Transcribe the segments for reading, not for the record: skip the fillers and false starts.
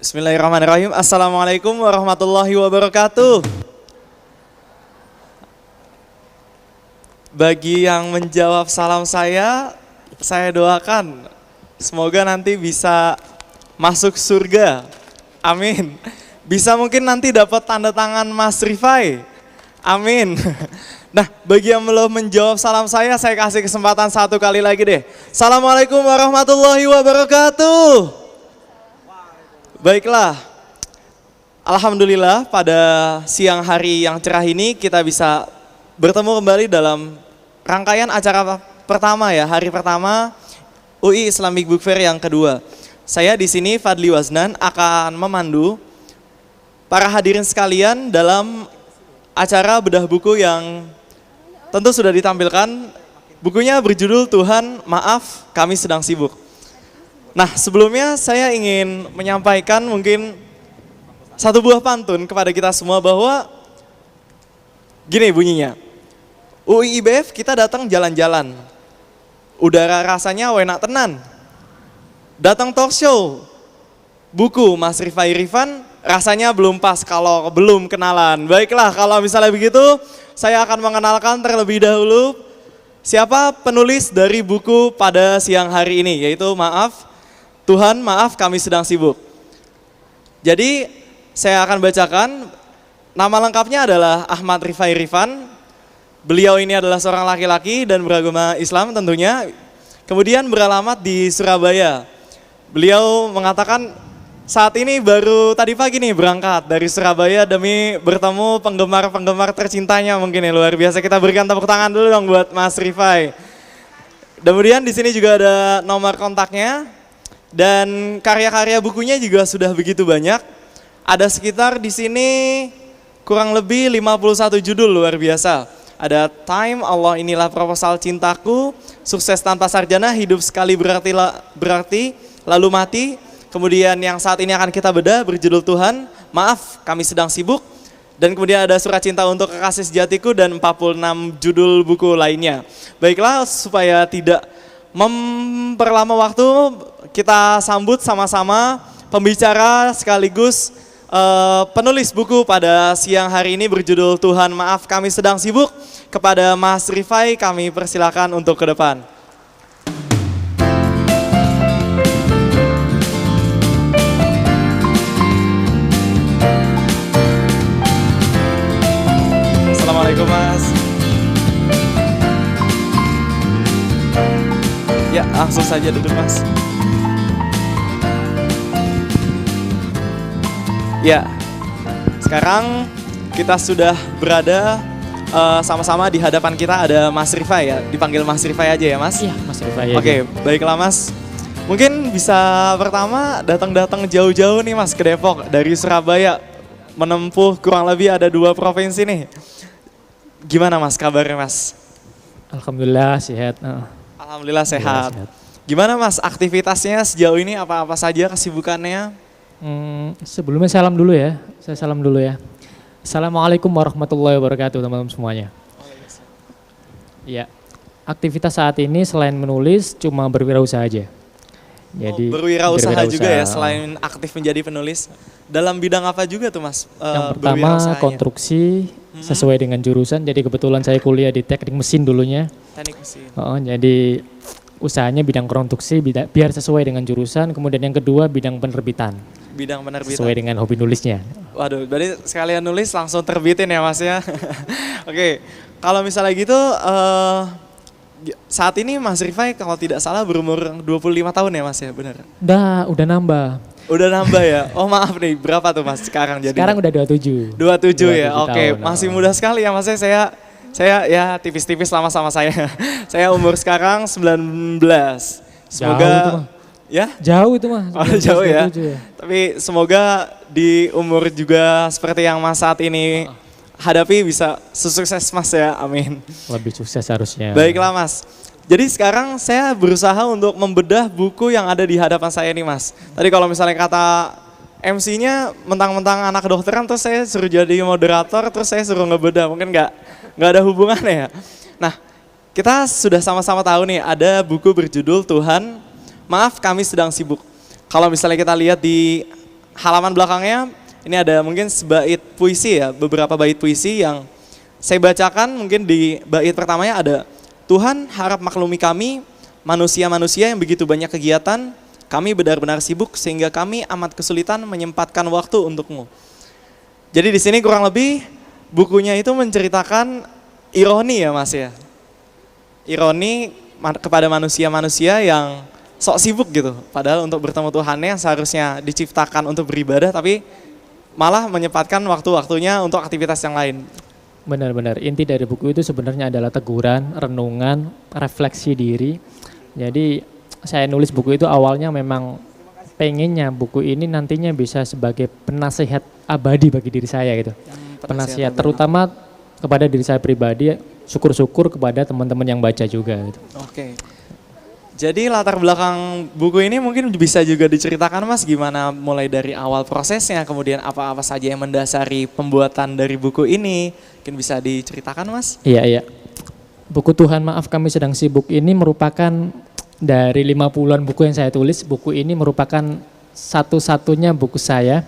Bismillahirrahmanirrahim. Assalamualaikum warahmatullahi wabarakatuh. Bagi yang menjawab salam saya doakan semoga nanti bisa masuk surga. Amin. Bisa mungkin nanti dapat tanda tangan Mas Rifai. Amin. Nah, bagi yang belum menjawab salam saya kasih kesempatan satu kali lagi deh. Assalamualaikum warahmatullahi wabarakatuh. Baiklah, alhamdulillah pada siang hari yang cerah ini kita bisa bertemu kembali dalam rangkaian acara pertama ya, hari pertama UI Islamic Book Fair yang kedua. Saya di sini Fadli Waznan akan memandu para hadirin sekalian dalam acara bedah buku yang tentu sudah ditampilkan. Bukunya berjudul Tuhan Maaf Kami Sedang Sibuk. Nah, sebelumnya saya ingin menyampaikan mungkin satu buah pantun kepada kita semua bahwa gini bunyinya. UI IBF kita datang jalan-jalan. Udara rasanya enak tenan. Datang talk show. Buku Mas Rifai Rifan rasanya belum pas kalau belum kenalan. Baiklah, kalau misalnya begitu saya akan mengenalkan terlebih dahulu siapa penulis dari buku pada siang hari ini, yaitu Tuhan Maaf Kami Sedang Sibuk. Jadi saya akan bacakan, nama lengkapnya adalah Ahmad Rifai Rifan. Beliau ini adalah seorang laki-laki dan beragama Islam tentunya. Kemudian beralamat di Surabaya. Beliau mengatakan saat ini baru tadi pagi nih berangkat dari Surabaya demi bertemu penggemar-penggemar tercintanya mungkin ya, luar biasa. Kita berikan tepuk tangan dulu dong buat Mas Rifai. Kemudian di sini juga ada nomor kontaknya. Dan karya-karya bukunya juga sudah begitu banyak. Ada sekitar di sini kurang lebih 51 judul, luar biasa. Ada Time, Allah Inilah Proposal Cintaku, Sukses Tanpa Sarjana, Hidup Sekali Berarti, Lalu Mati. Kemudian yang saat ini akan kita bedah berjudul Tuhan Maaf Kami Sedang Sibuk. Dan kemudian ada Surat Cinta Untuk Kekasih Sejatiku dan 46 judul buku lainnya. Baiklah, supaya tidak memperlama waktu, kita sambut sama-sama pembicara sekaligus penulis buku pada siang hari ini berjudul Tuhan Maaf Kami Sedang Sibuk. Kepada Mas Rifai kami persilakan untuk ke depan. Assalamualaikum Mas. Ya, langsung saja duduk Mas. Ya, sekarang kita sudah berada sama-sama di hadapan kita ada Mas Rifai ya. Dipanggil Mas Rifai aja ya Mas? Iya, Mas Rifai aja. Oke, baiklah Mas. Mungkin bisa pertama datang jauh-jauh nih Mas ke Depok dari Surabaya. Menempuh kurang lebih ada 2 provinsi nih. Gimana Mas kabarnya Mas? Alhamdulillah sehat. Alhamdulillah sehat. Gimana Mas aktivitasnya sejauh ini, apa-apa saja kesibukannya? Sebelumnya salam dulu ya. Saya salam dulu ya. Assalamualaikum warahmatullahi wabarakatuh teman-teman semuanya. Ya, aktivitas saat ini selain menulis cuma berwirausaha aja. Jadi berwirausaha juga ya selain aktif menjadi penulis. Dalam bidang apa juga tuh Mas? Yang pertama konstruksi sesuai dengan jurusan. Jadi kebetulan saya kuliah di teknik mesin dulunya. Teknik mesin. Jadi usahanya bidang konstruksi biar sesuai dengan jurusan. Kemudian yang kedua bidang penerbitan. Bidang penerbitan. Sesuai dengan hobi nulisnya. Waduh, berarti sekalian nulis langsung terbitin ya Mas ya. Oke, kalau misalnya gitu saat ini Mas Rifai kalau tidak salah berumur 25 tahun ya Mas ya, benar? Udah nambah. Udah nambah ya? Oh maaf nih, berapa tuh Mas sekarang jadi? Sekarang udah 27. 27 ya, oke. Tahun, Masih muda sekali ya Mas ya. Saya ya tipis-tipis sama saya. Saya umur sekarang 19. Semoga jauh itu mah. Ya? Jauh itu mah. Oh, jauh ya. Tapi semoga di umur juga seperti yang Mas saat ini hadapi bisa sukses Mas ya, amin. Lebih sukses harusnya. Baiklah Mas. Jadi sekarang saya berusaha untuk membedah buku yang ada di hadapan saya nih Mas. Tadi kalau misalnya kata MC-nya mentang-mentang anak kedokteran terus saya suruh jadi moderator terus saya suruh ngebedah, mungkin nggak ada hubungannya ya. Nah, kita sudah sama-sama tahu nih ada buku berjudul Tuhan Maaf Kami Sedang Sibuk. Kalau misalnya kita lihat di halaman belakangnya ini ada mungkin sebait puisi ya, beberapa bait puisi yang saya bacakan. Mungkin di bait pertamanya ada, Tuhan harap maklumi kami, manusia-manusia yang begitu banyak kegiatan, kami benar-benar sibuk sehingga kami amat kesulitan menyempatkan waktu untukmu. Jadi di sini kurang lebih bukunya itu menceritakan ironi ya Mas ya. Ironi kepada manusia-manusia yang sok sibuk gitu. Padahal untuk bertemu Tuhannya seharusnya diciptakan untuk beribadah, tapi malah menyempatkan waktu-waktunya untuk aktivitas yang lain. Benar-benar, inti dari buku itu sebenarnya adalah teguran, renungan, refleksi diri. Jadi saya nulis buku itu awalnya memang pengennya buku ini nantinya bisa sebagai penasihat abadi bagi diri saya gitu. Penasihat terutama kepada diri saya pribadi, syukur-syukur kepada teman-teman yang baca juga gitu. Oke. Jadi latar belakang buku ini mungkin bisa juga diceritakan Mas, gimana mulai dari awal prosesnya, kemudian apa-apa saja yang mendasari pembuatan dari buku ini, mungkin bisa diceritakan Mas? Iya. Buku Tuhan Maaf Kami Sedang Sibuk ini merupakan dari 50-an buku yang saya tulis, buku ini merupakan satu-satunya buku saya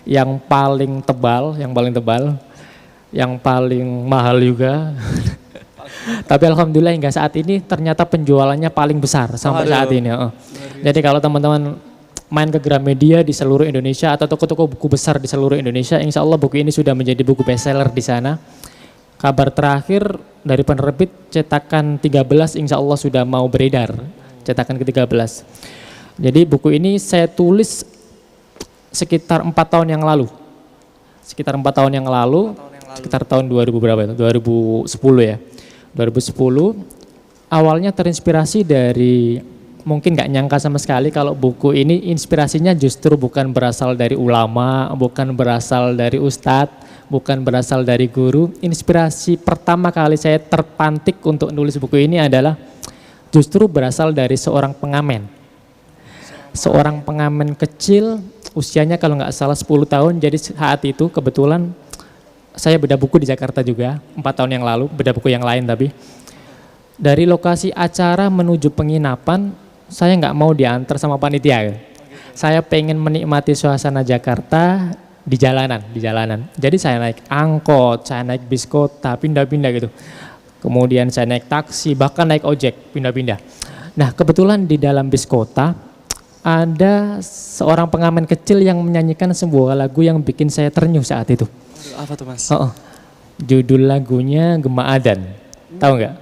yang paling tebal, yang paling mahal juga. Tapi alhamdulillah hingga saat ini ternyata penjualannya paling besar sampai saat ini. Jadi kalau teman-teman main ke Gramedia di seluruh Indonesia atau toko-toko buku besar di seluruh Indonesia, insya Allah buku ini sudah menjadi buku bestseller di sana. Kabar terakhir dari penerbit cetakan 13 insya Allah sudah mau beredar, cetakan ke-13. Jadi buku ini saya tulis sekitar 4 tahun yang lalu. Sekitar tahun 2000 berapa itu? 2010 ya. 2010 awalnya terinspirasi dari, mungkin nggak nyangka sama sekali kalau buku ini inspirasinya justru bukan berasal dari ulama, bukan berasal dari ustadz, bukan berasal dari guru. Inspirasi pertama kali saya terpantik untuk nulis buku ini adalah justru berasal dari seorang pengamen. Seorang pengamen kecil, usianya kalau nggak salah 10 tahun, jadi saat itu kebetulan saya beda buku di Jakarta juga, 4 tahun yang lalu, beda buku yang lain tapi. Dari lokasi acara menuju penginapan, saya nggak mau diantar sama panitia. Saya pengen menikmati suasana Jakarta di jalanan. Jadi saya naik angkot, saya naik bis kota, pindah-pindah gitu. Kemudian saya naik taksi, bahkan naik ojek, pindah-pindah. Nah kebetulan di dalam bis kota, ada seorang pengamen kecil yang menyanyikan sebuah lagu yang bikin saya ternyuh saat itu. Apa tuh Mas? Judul lagunya Gema Adan. Tahu nggak?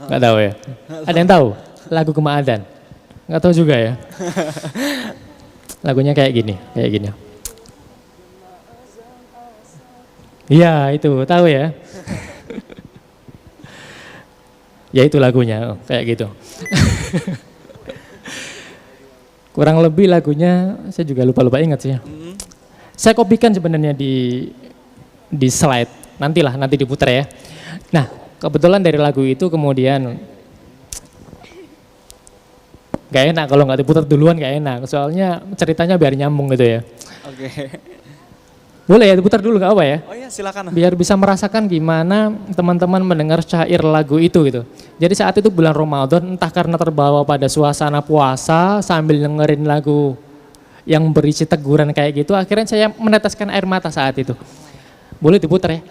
Nggak tahu ya? Ada yang tahu? Lagu Gema Adan? Nggak tahu juga ya? Lagunya kayak gini. Iya itu, tahu ya? Ya itu lagunya, kayak gitu. Kurang lebih lagunya, saya juga lupa ingat sih ya. Saya kopikan sebenarnya di slide, nanti diputar ya. Nah kebetulan dari lagu itu kemudian gak enak kalau nggak diputar duluan, gak enak. Soalnya ceritanya biar nyambung gitu ya. Oke. Boleh ya diputar dulu nggak apa ya? Oh iya silakan. Biar bisa merasakan gimana teman-teman mendengar syair lagu itu gitu. Jadi saat itu bulan Ramadan, entah karena terbawa pada suasana puasa sambil dengerin lagu yang berisi teguran kayak gitu, akhirnya saya meneteskan air mata saat itu. Boleh diputar ya?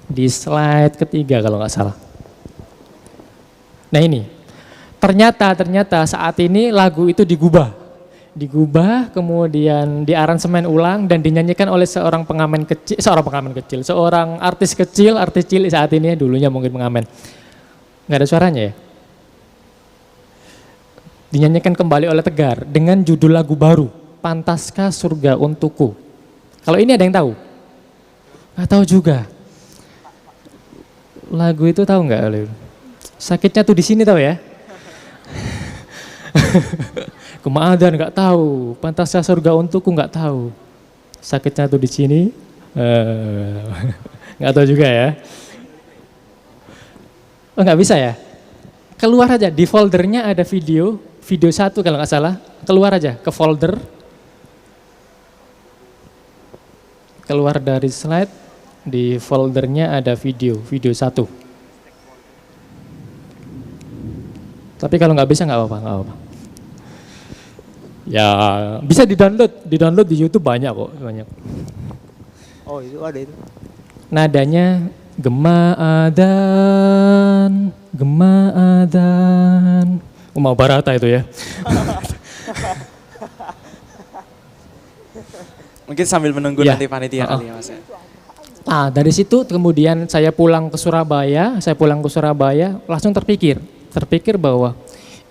Di slide ketiga kalau nggak salah. Nah ini, ternyata saat ini lagu itu digubah, kemudian diaransemen ulang dan dinyanyikan oleh seorang artis kecil saat ini, dulunya mungkin pengamen. Nggak ada suaranya ya? Dinyanyikan kembali oleh Tegar dengan judul lagu baru, Pantaskah Surga Untukku. Kalau ini ada yang tahu? Nggak tahu juga. Lagu itu tahu nggak? Sakitnya tuh di sini tahu ya? Gema Adan nggak tahu, Pantaskah Surga Untukku nggak tahu. Sakitnya tuh di sini, nggak tahu juga ya. Oh nggak bisa ya? Keluar aja, di foldernya ada video 1 kalau nggak salah, keluar aja ke folder, keluar dari slide, di foldernya ada video 1. Tapi kalau nggak bisa nggak apa-apa. Ya bisa di download di YouTube banyak kok, banyak. Oh itu ada itu. Nadanya Gema adan. Mau Barata itu ya. Mungkin sambil menunggu Ya. nanti panitia kali ya Mas ya. Dari situ kemudian saya pulang ke Surabaya, langsung terpikir bahwa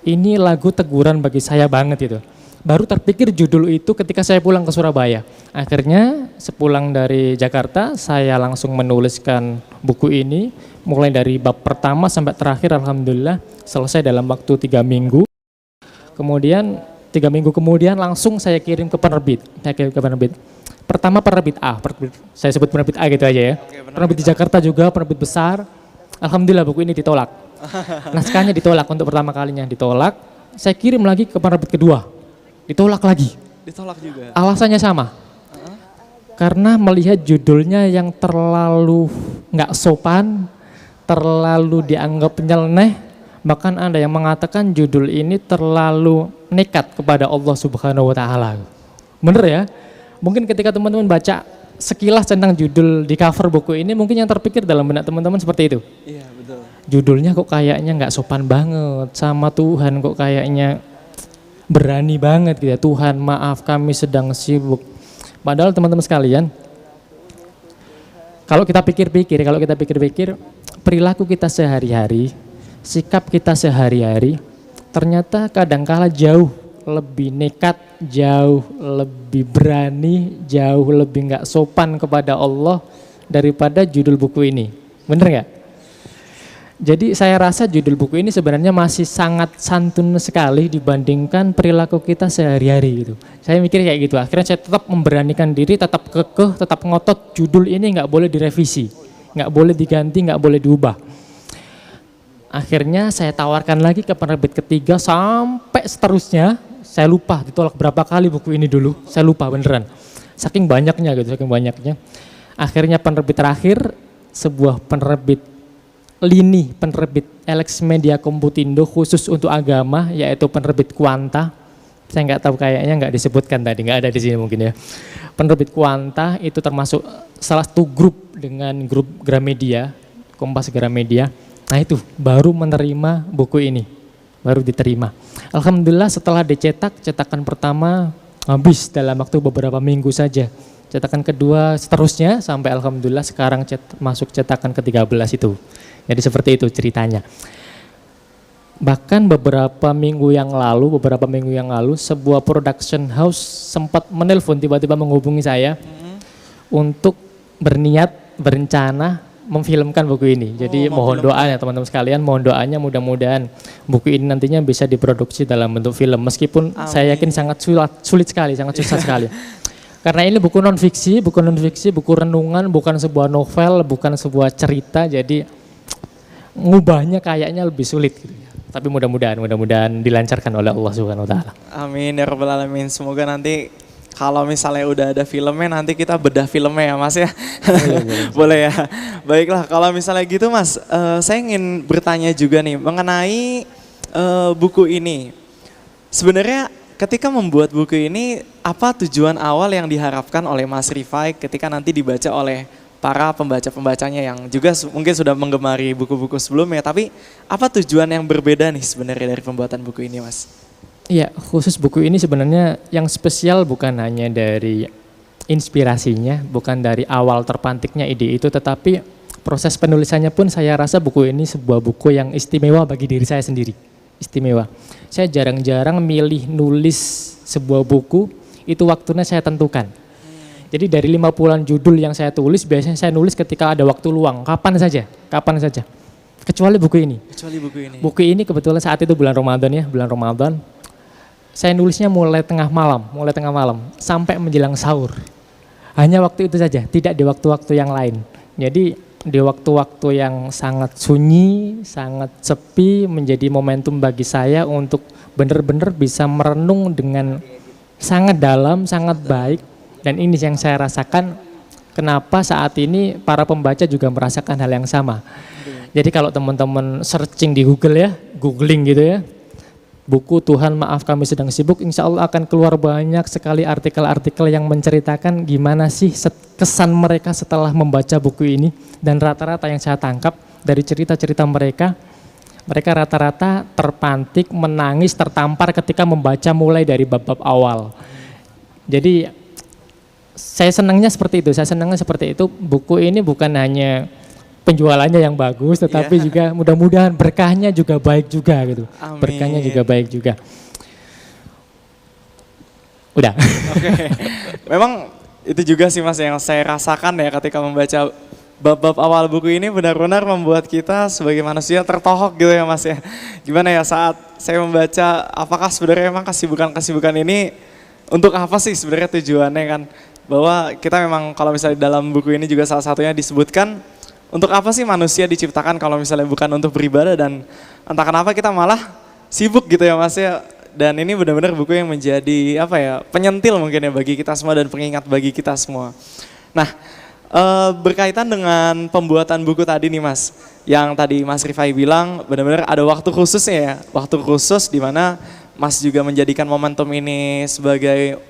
ini lagu teguran bagi saya banget itu. Baru terpikir judul itu ketika saya pulang ke Surabaya. Akhirnya sepulang dari Jakarta saya langsung menuliskan buku ini, mulai dari bab pertama sampai terakhir alhamdulillah selesai dalam waktu 3 minggu. Kemudian 3 minggu kemudian langsung saya kirim ke penerbit. Pertama penerbit A, saya sebut penerbit A gitu aja ya. Penerbit di Jakarta juga, penerbit besar. Alhamdulillah buku ini ditolak. Naskahnya ditolak untuk pertama kalinya, ditolak. Saya kirim lagi ke penerbit kedua, ditolak lagi. Ditolak juga. Alasannya sama. Karena melihat judulnya yang terlalu nggak sopan, terlalu dianggap nyeleneh, bahkan ada yang mengatakan judul ini terlalu nekat kepada Allah Subhanahu wa taala. Bener ya? Mungkin ketika teman-teman baca sekilas tentang judul di cover buku ini, mungkin yang terpikir dalam benak teman-teman seperti itu. Iya betul. Judulnya kok kayaknya nggak sopan banget sama Tuhan, kok kayaknya berani banget gitu ya. Tuhan maaf kami sedang sibuk. Padahal teman-teman sekalian, kalau kita pikir-pikir, perilaku kita sehari-hari, sikap kita sehari-hari, ternyata kadangkala jauh lebih nekat, jauh lebih berani, jauh lebih nggak sopan kepada Allah daripada judul buku ini. Bener nggak? Jadi saya rasa judul buku ini sebenarnya masih sangat santun sekali dibandingkan perilaku kita sehari-hari gitu. Saya mikir kayak gitu. Akhirnya saya tetap memberanikan diri, tetap kekeh, tetap ngotot. Judul ini nggak boleh direvisi, nggak boleh diganti, nggak boleh diubah. Akhirnya saya tawarkan lagi ke penerbit ketiga sampai seterusnya. Saya lupa ditolak berapa kali buku ini dulu. Saya lupa beneran. Saking banyaknya gitu, saking banyaknya. Akhirnya penerbit terakhir, sebuah penerbit lini, penerbit Alex Media Komputindo khusus untuk agama, yaitu penerbit Kuanta. Saya nggak tahu, kayaknya nggak disebutkan tadi, nggak ada di sini mungkin ya. Penerbit Kuanta itu termasuk salah satu grup dengan grup Gramedia, Kompas Gramedia. Nah itu baru menerima buku ini, baru diterima. Alhamdulillah setelah dicetak, cetakan pertama habis dalam waktu beberapa minggu saja. Cetakan kedua seterusnya sampai alhamdulillah sekarang masuk cetakan ke-13 itu. Jadi seperti itu ceritanya. Bahkan beberapa minggu yang lalu sebuah production house sempat menelpon, tiba-tiba menghubungi saya untuk berencana memfilmkan buku ini. Jadi mohon doanya teman-teman sekalian, mohon doanya mudah-mudahan buku ini nantinya bisa diproduksi dalam bentuk film. Meskipun saya yakin sangat sulit sekali, sangat susah sekali. Karena ini buku non fiksi, buku renungan, bukan sebuah novel, bukan sebuah cerita. Jadi ngubahnya kayaknya lebih sulit gitu. Tapi mudah-mudahan dilancarkan oleh Allah Subhanahu wa taala. Amin ya rabbal alamin. Semoga nanti kalau misalnya udah ada filmnya nanti kita bedah filmnya ya Mas ya. Boleh ya. Baiklah kalau misalnya gitu Mas, saya ingin bertanya juga nih mengenai buku ini. Sebenarnya ketika membuat buku ini apa tujuan awal yang diharapkan oleh Mas Rifai ketika nanti dibaca oleh para pembaca-pembacanya yang juga mungkin sudah menggemari buku-buku sebelumnya, tapi apa tujuan yang berbeda nih sebenarnya dari pembuatan buku ini Mas? Iya, khusus buku ini sebenarnya yang spesial bukan hanya dari inspirasinya, bukan dari awal terpantiknya ide itu, tetapi proses penulisannya pun saya rasa buku ini sebuah buku yang istimewa bagi diri saya sendiri. Istimewa. Saya jarang-jarang milih nulis sebuah buku, itu waktunya saya tentukan. Jadi dari 50-an judul yang saya tulis, biasanya saya nulis ketika ada waktu luang, kapan saja. Kecuali buku ini. Buku ini kebetulan saat itu bulan Ramadan. Saya nulisnya mulai tengah malam sampai menjelang sahur. Hanya waktu itu saja, tidak di waktu-waktu yang lain. Jadi di waktu-waktu yang sangat sunyi, sangat sepi menjadi momentum bagi saya untuk benar-benar bisa merenung dengan sangat dalam, sangat baik. Dan ini yang saya rasakan kenapa saat ini para pembaca juga merasakan hal yang sama. Jadi kalau teman-teman searching di Google ya, googling gitu ya, buku Tuhan Maaf Kami Sedang Sibuk, insya Allah akan keluar banyak sekali artikel-artikel yang menceritakan gimana sih kesan mereka setelah membaca buku ini. Dan rata-rata yang saya tangkap dari cerita-cerita mereka rata-rata terpantik, menangis, tertampar ketika membaca mulai dari bab-bab awal. Jadi saya senangnya seperti itu, buku ini bukan hanya penjualannya yang bagus, tetapi juga mudah-mudahan berkahnya juga baik juga gitu. Amin. Berkahnya juga baik juga. Udah. Oke. Memang itu juga sih Mas yang saya rasakan ya ketika membaca bab-bab awal buku ini, benar-benar membuat kita sebagai manusia tertohok gitu ya Mas ya. Gimana ya saat saya membaca, apakah sebenarnya emang kesibukan-kesibukan ini untuk apa sih sebenarnya tujuannya kan? Bahwa kita memang kalau misalnya dalam buku ini juga salah satunya disebutkan, untuk apa sih manusia diciptakan kalau misalnya bukan untuk beribadah, dan entah kenapa kita malah sibuk gitu ya Mas ya. Dan ini benar-benar buku yang menjadi penyentil mungkin ya bagi kita semua dan pengingat bagi kita semua. Nah, berkaitan dengan pembuatan buku tadi nih Mas, yang tadi Mas Rifai bilang benar-benar ada waktu khususnya ya, waktu khusus di mana Mas juga menjadikan momentum ini sebagai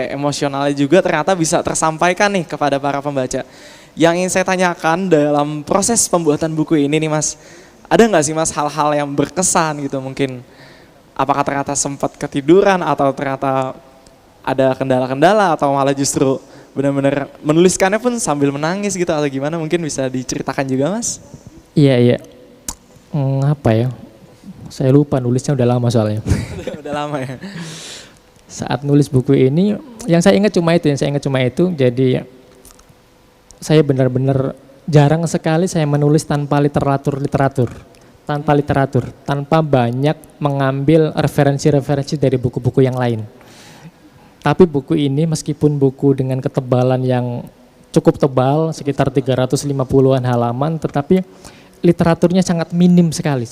emosionalnya juga ternyata bisa tersampaikan nih kepada para pembaca. Yang ingin saya tanyakan dalam proses pembuatan buku ini nih Mas, ada nggak sih Mas hal-hal yang berkesan gitu mungkin? Apakah ternyata sempat ketiduran atau ternyata ada kendala-kendala atau malah justru benar-benar menuliskannya pun sambil menangis gitu atau gimana, mungkin bisa diceritakan juga Mas? Iya. Saya lupa nulisnya udah lama soalnya. Udah lama ya. Saat nulis buku ini, yang saya ingat cuma itu. Jadi saya benar-benar jarang sekali saya menulis tanpa literatur, tanpa banyak mengambil referensi-referensi dari buku-buku yang lain. Tapi buku ini meskipun buku dengan ketebalan yang cukup tebal, sekitar 350-an halaman, tetapi literaturnya sangat minim sekali.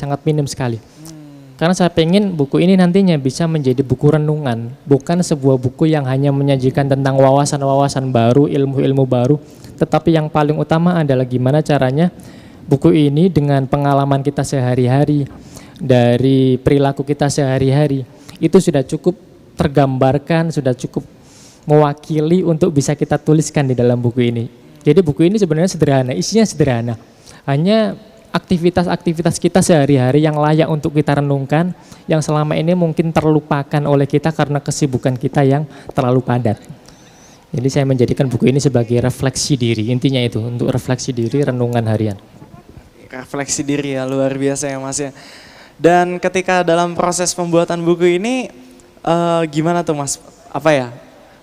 Karena saya pengen buku ini nantinya bisa menjadi buku renungan, bukan sebuah buku yang hanya menyajikan tentang wawasan-wawasan baru, ilmu-ilmu baru, tetapi yang paling utama adalah gimana caranya buku ini dengan pengalaman kita sehari-hari, dari perilaku kita sehari-hari, itu sudah cukup tergambarkan, sudah cukup mewakili untuk bisa kita tuliskan di dalam buku ini. Jadi buku ini sebenarnya sederhana, isinya sederhana. Hanya aktivitas-aktivitas kita sehari-hari yang layak untuk kita renungkan, yang selama ini mungkin terlupakan oleh kita karena kesibukan kita yang terlalu padat. Jadi saya menjadikan buku ini sebagai refleksi diri, intinya itu, untuk refleksi diri, renungan harian. Refleksi diri ya, luar biasa ya Mas ya. Dan ketika dalam proses pembuatan buku ini, gimana tuh Mas?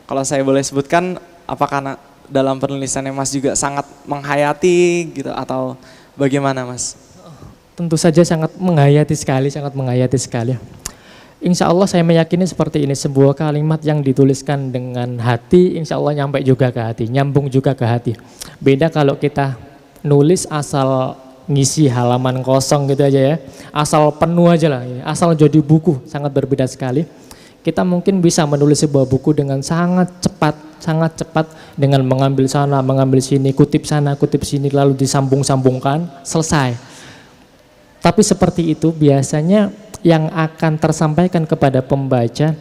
Kalau saya boleh sebutkan, apakah dalam penulisannya Mas juga sangat menghayati gitu atau bagaimana Mas? Tentu saja sangat menghayati sekali. Insya Allah saya meyakini seperti ini, sebuah kalimat yang dituliskan dengan hati, insya Allah nyampe juga ke hati, nyambung juga ke hati. Beda kalau kita nulis asal ngisi halaman kosong gitu aja ya, asal penuh aja lah, asal jadi buku, sangat berbeda sekali. Kita mungkin bisa menulis sebuah buku dengan sangat cepat dengan mengambil sana, mengambil sini, kutip sana, kutip sini, lalu disambung-sambungkan, selesai. Tapi seperti itu biasanya yang akan tersampaikan kepada pembaca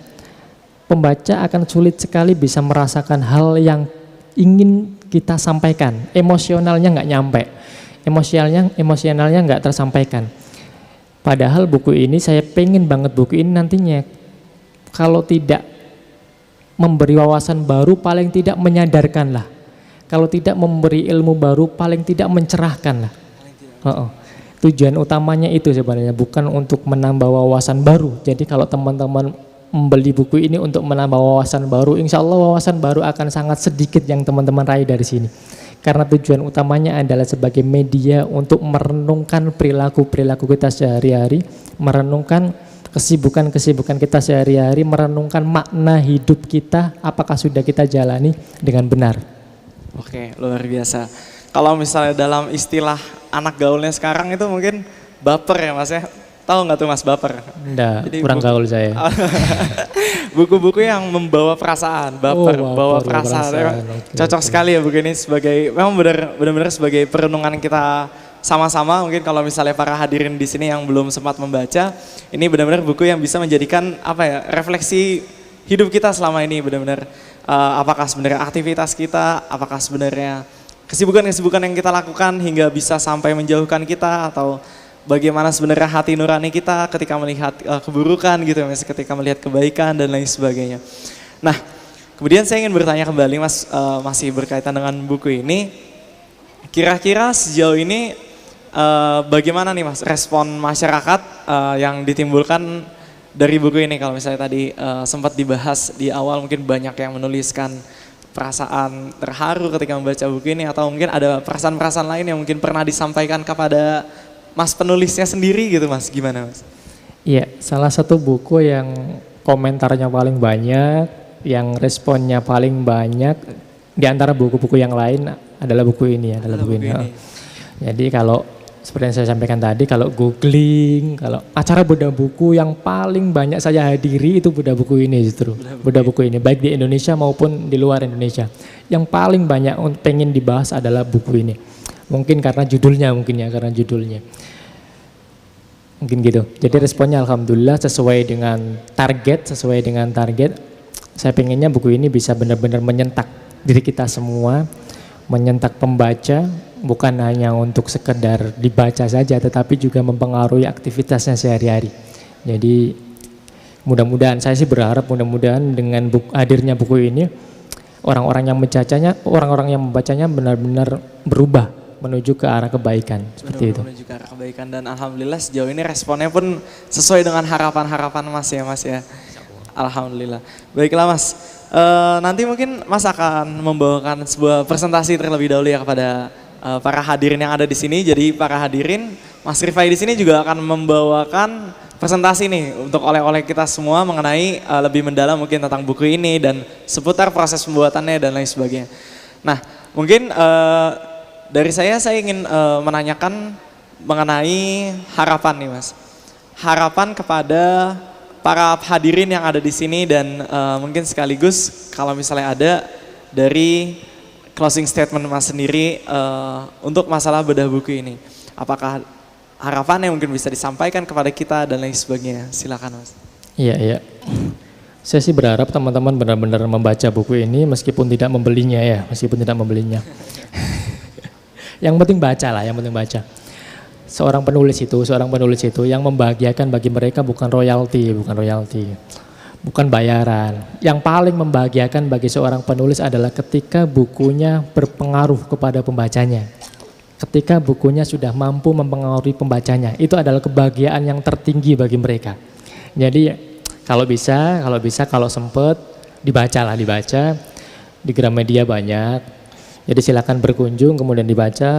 akan sulit sekali bisa merasakan hal yang ingin kita sampaikan. Emosionalnya nggak nyampe, emosionalnya nggak tersampaikan. Padahal buku ini saya pengen banget buku ini nantinya kalau tidak memberi wawasan baru, paling tidak menyadarkan lah. Kalau tidak memberi ilmu baru, paling tidak mencerahkan lah. Tujuan utamanya itu sebenarnya, bukan untuk menambah wawasan baru. Jadi kalau teman-teman membeli buku ini untuk menambah wawasan baru, insya Allah wawasan baru akan sangat sedikit yang teman-teman raih dari sini. Karena tujuan utamanya adalah sebagai media untuk merenungkan perilaku-perilaku kita sehari-hari, merenungkan kesibukan-kesibukan kita sehari-hari, merenungkan makna hidup kita, apakah sudah kita jalani dengan benar. Oke, luar biasa. Kalau misalnya dalam istilah anak gaulnya sekarang itu mungkin baper ya Mas ya. Tahu nggak tuh Mas baper? Enggak, kurang gaul saya. Buku-buku yang membawa perasaan, baper, bawa perasaan. Okay, cocok sekali ya buku ini sebagai, memang benar-benar sebagai perenungan kita sama-sama mungkin kalau misalnya para hadirin di sini yang belum sempat membaca, ini benar-benar buku yang bisa menjadikan refleksi hidup kita selama ini benar-benar apakah sebenarnya aktivitas kita, apakah sebenarnya kesibukan-kesibukan yang kita lakukan hingga bisa sampai menjauhkan kita, atau bagaimana sebenarnya hati nurani kita ketika melihat keburukan gitu, misalnya ketika melihat kebaikan dan lain sebagainya. Nah, kemudian saya ingin bertanya kembali Mas, masih berkaitan dengan buku ini, kira-kira sejauh ini bagaimana nih Mas respon masyarakat yang ditimbulkan dari buku ini? Kalau misalnya tadi sempat dibahas di awal, mungkin banyak yang menuliskan perasaan terharu ketika membaca buku ini, atau mungkin ada perasaan-perasaan lain yang mungkin pernah disampaikan kepada Mas penulisnya sendiri gitu Mas, gimana Mas? Iya, salah satu buku yang komentarnya paling banyak, yang responnya paling banyak di antara buku-buku yang lain adalah buku ini, Jadi kalau seperti yang saya sampaikan tadi, kalau googling, kalau acara bedah buku yang paling banyak saya hadiri itu bedah buku ini justru. Bedah buku ini, baik di Indonesia maupun di luar Indonesia. Yang paling banyak pengen dibahas adalah buku ini. Mungkin karena judulnya, karena judulnya. Mungkin gitu. Jadi responnya alhamdulillah sesuai dengan target. Saya pengennya buku ini bisa benar-benar menyentak diri kita semua, menyentak pembaca, bukan hanya untuk sekedar dibaca saja, tetapi juga mempengaruhi aktivitasnya sehari-hari. Jadi mudah-mudahan, saya sih berharap mudah-mudahan dengan hadirnya buku ini, orang-orang yang membacanya benar-benar berubah menuju ke arah kebaikan, seperti itu. Menuju ke arah kebaikan, dan alhamdulillah sejauh ini responnya pun sesuai dengan harapan-harapan Mas ya. Alhamdulillah. Baiklah Mas, nanti mungkin Mas akan membawakan sebuah presentasi terlebih dahulu ya kepada para hadirin yang ada di sini. Jadi para hadirin, Mas Rifai di sini juga akan membawakan presentasi nih untuk oleh-oleh kita semua mengenai lebih mendalam mungkin tentang buku ini dan seputar proses pembuatannya dan lain sebagainya. Nah, mungkin dari saya ingin menanyakan mengenai harapan nih Mas. Harapan kepada para hadirin yang ada di sini, dan mungkin sekaligus kalau misalnya ada dari closing statement Mas sendiri untuk masalah bedah buku ini. Apakah harapan yang mungkin bisa disampaikan kepada kita dan lain sebagainya? Silakan Mas. Iya. Saya sih berharap teman-teman benar-benar membaca buku ini meskipun tidak membelinya ya, Yang penting baca. Seorang penulis itu yang membahagiakan bagi mereka bukan royalti, bukan bayaran. Yang paling membahagiakan bagi seorang penulis adalah ketika bukunya berpengaruh kepada pembacanya. Ketika bukunya sudah mampu mempengaruhi pembacanya, itu adalah kebahagiaan yang tertinggi bagi mereka. Jadi kalau sempat dibaca. Di Gramedia banyak. Jadi silakan berkunjung, kemudian dibaca,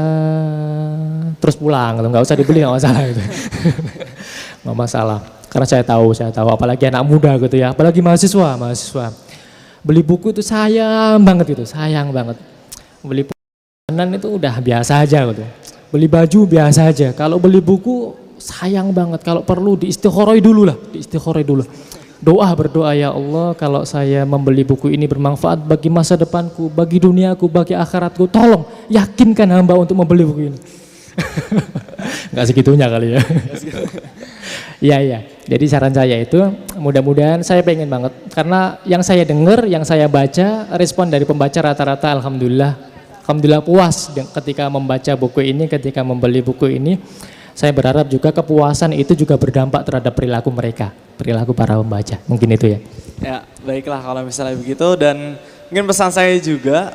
terus pulang, nggak usah dibeli, nggak masalah gitu. Nggak masalah, karena saya tahu, apalagi anak muda gitu ya, apalagi mahasiswa. Beli buku itu sayang banget. Beli makanan itu udah biasa aja gitu. Beli baju biasa aja. Kalau beli buku sayang banget, kalau perlu diistikharoi dulu. Berdoa ya Allah, kalau saya membeli buku ini bermanfaat bagi masa depanku, bagi duniaku, bagi akhiratku, tolong yakinkan hamba untuk membeli buku ini. Nggak segitunya kali ya. Iya. Jadi saran saya itu mudah-mudahan, saya pengen banget, karena yang saya dengar, yang saya baca, respon dari pembaca rata-rata alhamdulillah puas ketika membaca buku ini, ketika membeli buku ini. Saya berharap juga kepuasan itu juga berdampak terhadap perilaku mereka, perilaku para pembaca. Mungkin itu ya. Ya, baiklah kalau misalnya begitu, dan mungkin pesan saya juga,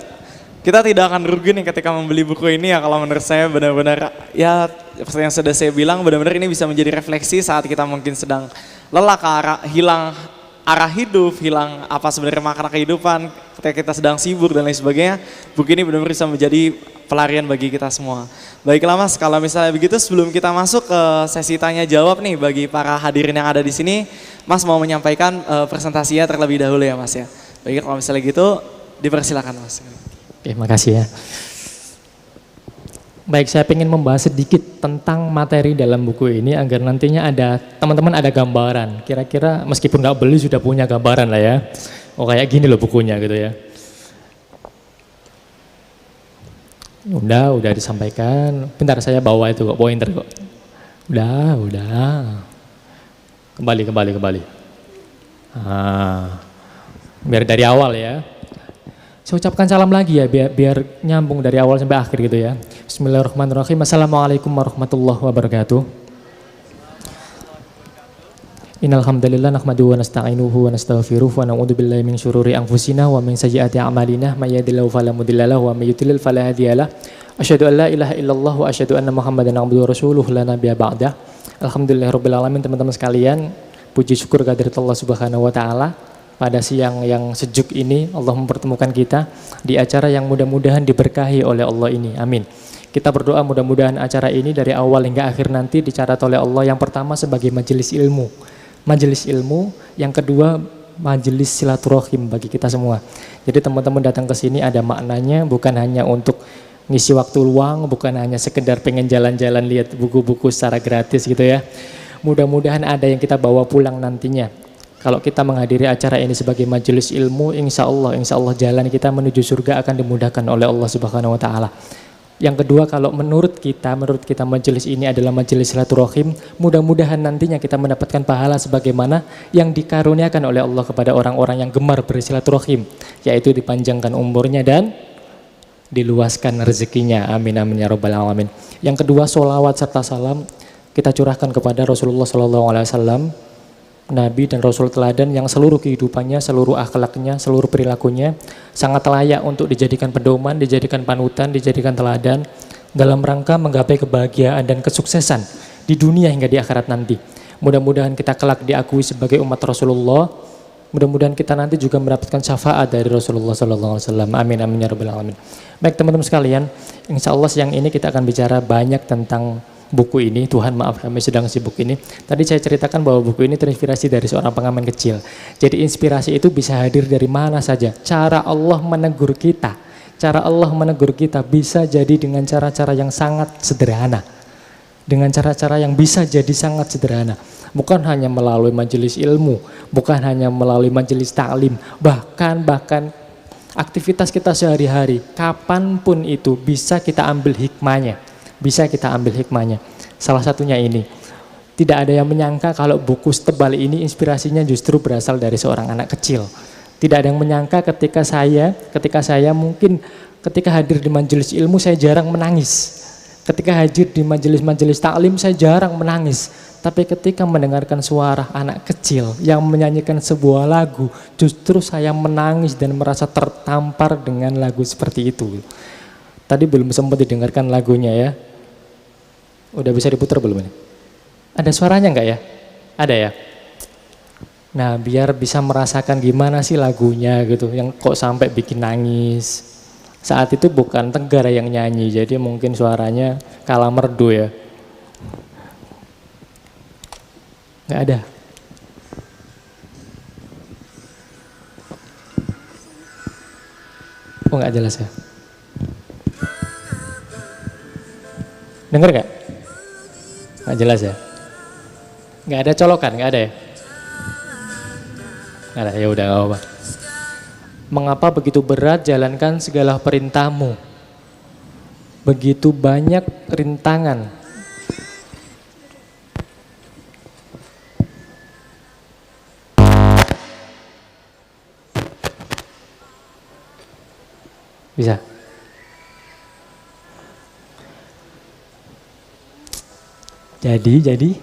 kita tidak akan rugi nih ketika membeli buku ini ya. Kalau menurut saya benar-benar ya seperti yang sudah saya bilang, benar-benar ini bisa menjadi refleksi saat kita mungkin sedang lelah hilang arah hidup, hilang apa sebenarnya makna kehidupan, ketika kita sedang sibuk dan lain sebagainya. Buku ini benar-benar bisa menjadi pelarian bagi kita semua. Baiklah Mas, kalau misalnya begitu sebelum kita masuk ke sesi tanya jawab nih bagi para hadirin yang ada di sini, Mas mau menyampaikan presentasinya terlebih dahulu ya Mas ya. Baik, kalau misalnya gitu dipersilakan Mas. Oke, makasih ya. Baik, saya ingin membahas sedikit tentang materi dalam buku ini agar nantinya teman-teman ada gambaran. Kira-kira meskipun nggak beli sudah punya gambaran lah ya. Oh kayak gini loh bukunya gitu ya. Udah disampaikan. Bentar saya bawa itu kok, pointer kok. Udah. Kembali. Biar dari awal ya. Saya ucapkan salam lagi ya, biar nyambung dari awal sampai akhir gitu ya. Bismillahirrahmanirrahim. Assalamualaikum warahmatullahi wabarakatuh. Innal hamdalillah nahmaduhu wa nasta'inuhu wa nastaghfiruh wa na'udzu billahi min syururi anfusina wa min sayyiati a'malina may yahdihillahu fala mudilla lahu wa may yudlil fala hadiyalah. Asyhadu an la ilaha illallah wa asyhadu anna Muhammadan abduhu wa rasuluh la nabiyya ba'dah. Alhamdulillahirabbil alamin, teman-teman sekalian. Puji syukur kehadirat Allah Subhanahu wa taala. Pada siang yang sejuk ini Allah mempertemukan kita di acara yang mudah-mudahan diberkahi oleh Allah ini. Amin. Kita berdoa mudah-mudahan acara ini dari awal hingga akhir nanti dicatat oleh Allah, yang pertama sebagai majelis ilmu, yang kedua majelis silaturahim bagi kita semua. Jadi teman-teman datang ke sini ada maknanya, bukan hanya untuk ngisi waktu luang, bukan hanya sekedar pengen jalan-jalan lihat buku-buku secara gratis gitu ya. Mudah-mudahan ada yang kita bawa pulang nantinya. Kalau kita menghadiri acara ini sebagai majelis ilmu, insya Allah jalan kita menuju surga akan dimudahkan oleh Allah Subhanahu wa taala. Yang kedua, kalau menurut kita majelis ini adalah majelis silaturahim, mudah-mudahan nantinya kita mendapatkan pahala sebagaimana yang dikaruniakan oleh Allah kepada orang-orang yang gemar bersilaturahim, yaitu dipanjangkan umurnya dan diluaskan rezekinya. Amin amin ya rabbal alamin. Yang kedua, sholawat serta salam kita curahkan kepada Rasulullah SAW, Nabi dan Rasul teladan yang seluruh kehidupannya, seluruh akhlaknya, seluruh perilakunya sangat layak untuk dijadikan pedoman, dijadikan panutan, dijadikan teladan dalam rangka menggapai kebahagiaan dan kesuksesan di dunia hingga di akhirat nanti. Mudah-mudahan kita kelak diakui sebagai umat Rasulullah. Mudah-mudahan kita nanti juga mendapatkan syafaat dari Rasulullah SAW. Amin amin ya rabbal alamin. Baik teman-teman sekalian, insya Allah siang ini kita akan bicara banyak tentang buku ini. Tuhan maaf kami sedang sibuk ini. Tadi saya ceritakan bahwa buku ini terinspirasi dari seorang pengamen kecil. Jadi inspirasi itu bisa hadir dari mana saja. Cara Allah menegur kita bisa jadi dengan cara-cara yang sangat sederhana. Dengan cara-cara yang bisa jadi sangat sederhana. Bukan hanya melalui majelis ilmu, bukan hanya melalui majelis taklim, bahkan aktivitas kita sehari-hari, kapanpun itu bisa kita ambil hikmahnya. Salah satunya ini, tidak ada yang menyangka kalau buku setebal ini inspirasinya justru berasal dari seorang anak kecil. Tidak ada yang menyangka ketika saya mungkin ketika hadir di majelis ilmu saya jarang menangis. Ketika hadir di majelis taklim saya jarang menangis. Tapi ketika mendengarkan suara anak kecil yang menyanyikan sebuah lagu, justru saya menangis dan merasa tertampar dengan lagu seperti itu. Tadi belum sempat didengarkan lagunya ya. Udah bisa diputar belum ini? Ada suaranya enggak ya? Ada ya? Nah biar bisa merasakan gimana sih lagunya gitu, yang kok sampai bikin nangis. Saat itu bukan Tegar yang nyanyi, jadi mungkin suaranya kalah merdu ya. Enggak ada. Oh enggak jelas ya? Dengar enggak? Nggak jelas ya? Nggak ada colokan, nggak ada ya? Nggak ada, ya udah nggak apa-apa. Mengapa begitu berat jalankan segala perintahmu? Begitu banyak rintangan. Bisa? Jadi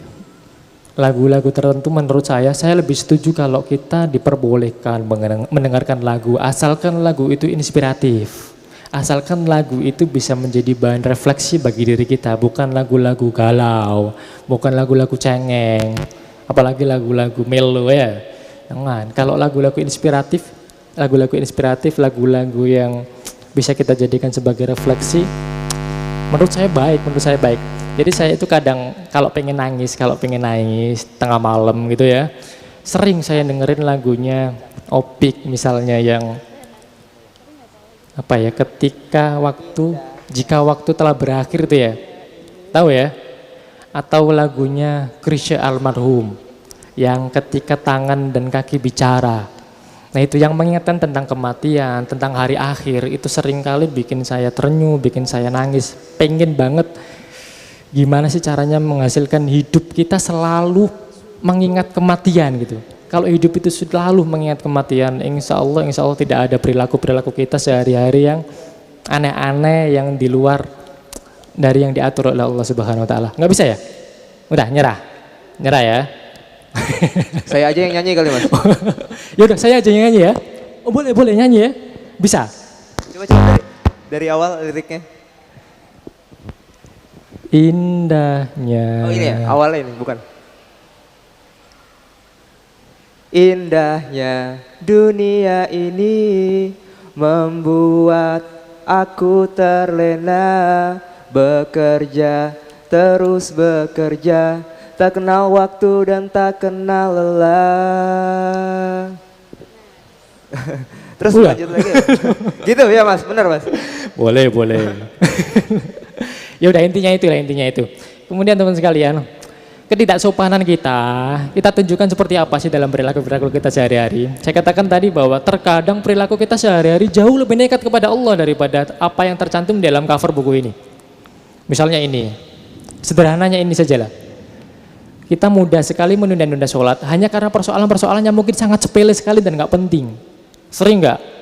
lagu-lagu tertentu menurut saya lebih setuju kalau kita diperbolehkan mendengarkan lagu, asalkan lagu itu inspiratif, asalkan lagu itu bisa menjadi bahan refleksi bagi diri kita, bukan lagu-lagu galau, bukan lagu-lagu cengeng, apalagi lagu-lagu melo ya. Jangan, kalau lagu-lagu inspiratif, lagu-lagu yang bisa kita jadikan sebagai refleksi, menurut saya baik. Jadi saya itu kadang kalau pengen nangis tengah malam gitu ya, sering saya dengerin lagunya Opik misalnya yang apa ya, jika waktu telah berakhir itu ya, tahu ya? Atau lagunya Chrisye almarhum yang ketika tangan dan kaki bicara. Nah itu yang mengingatkan tentang kematian, tentang hari akhir, itu seringkali bikin saya terenyuh, bikin saya nangis. Pengen banget gimana sih caranya menghasilkan hidup kita selalu mengingat kematian gitu. Kalau hidup itu selalu mengingat kematian, insya Allah tidak ada perilaku-perilaku kita sehari-hari yang aneh-aneh, yang di luar dari yang diatur oleh Allah Subhanahu Wa Taala. Nggak bisa ya? Udah nyerah ya. Saya aja yang nyanyi kali Mas. Ya udah saya aja yang nyanyi ya. Oh boleh nyanyi ya. Bisa. Coba dari awal liriknya. Indahnya. Oh ini ya, awalnya ini bukan. Indahnya dunia ini membuat aku terlena, bekerja terus bekerja, tak kenal waktu dan tak kenal lelah. Terus Udah. lanjut lagi ya? Gitu ya Mas, benar Mas? Boleh. Ya udah intinya itu. Kemudian teman sekalian, ketidaksopanan kita tunjukkan seperti apa sih dalam perilaku kita sehari-hari. Saya katakan tadi bahwa terkadang perilaku kita sehari-hari jauh lebih nekat kepada Allah daripada apa yang tercantum dalam cover buku ini. Misalnya ini, sederhananya ini sajalah. Kita mudah sekali menunda-nunda sholat hanya karena persoalan-persoalan yang mungkin sangat sepele sekali dan nggak penting. Sering nggak?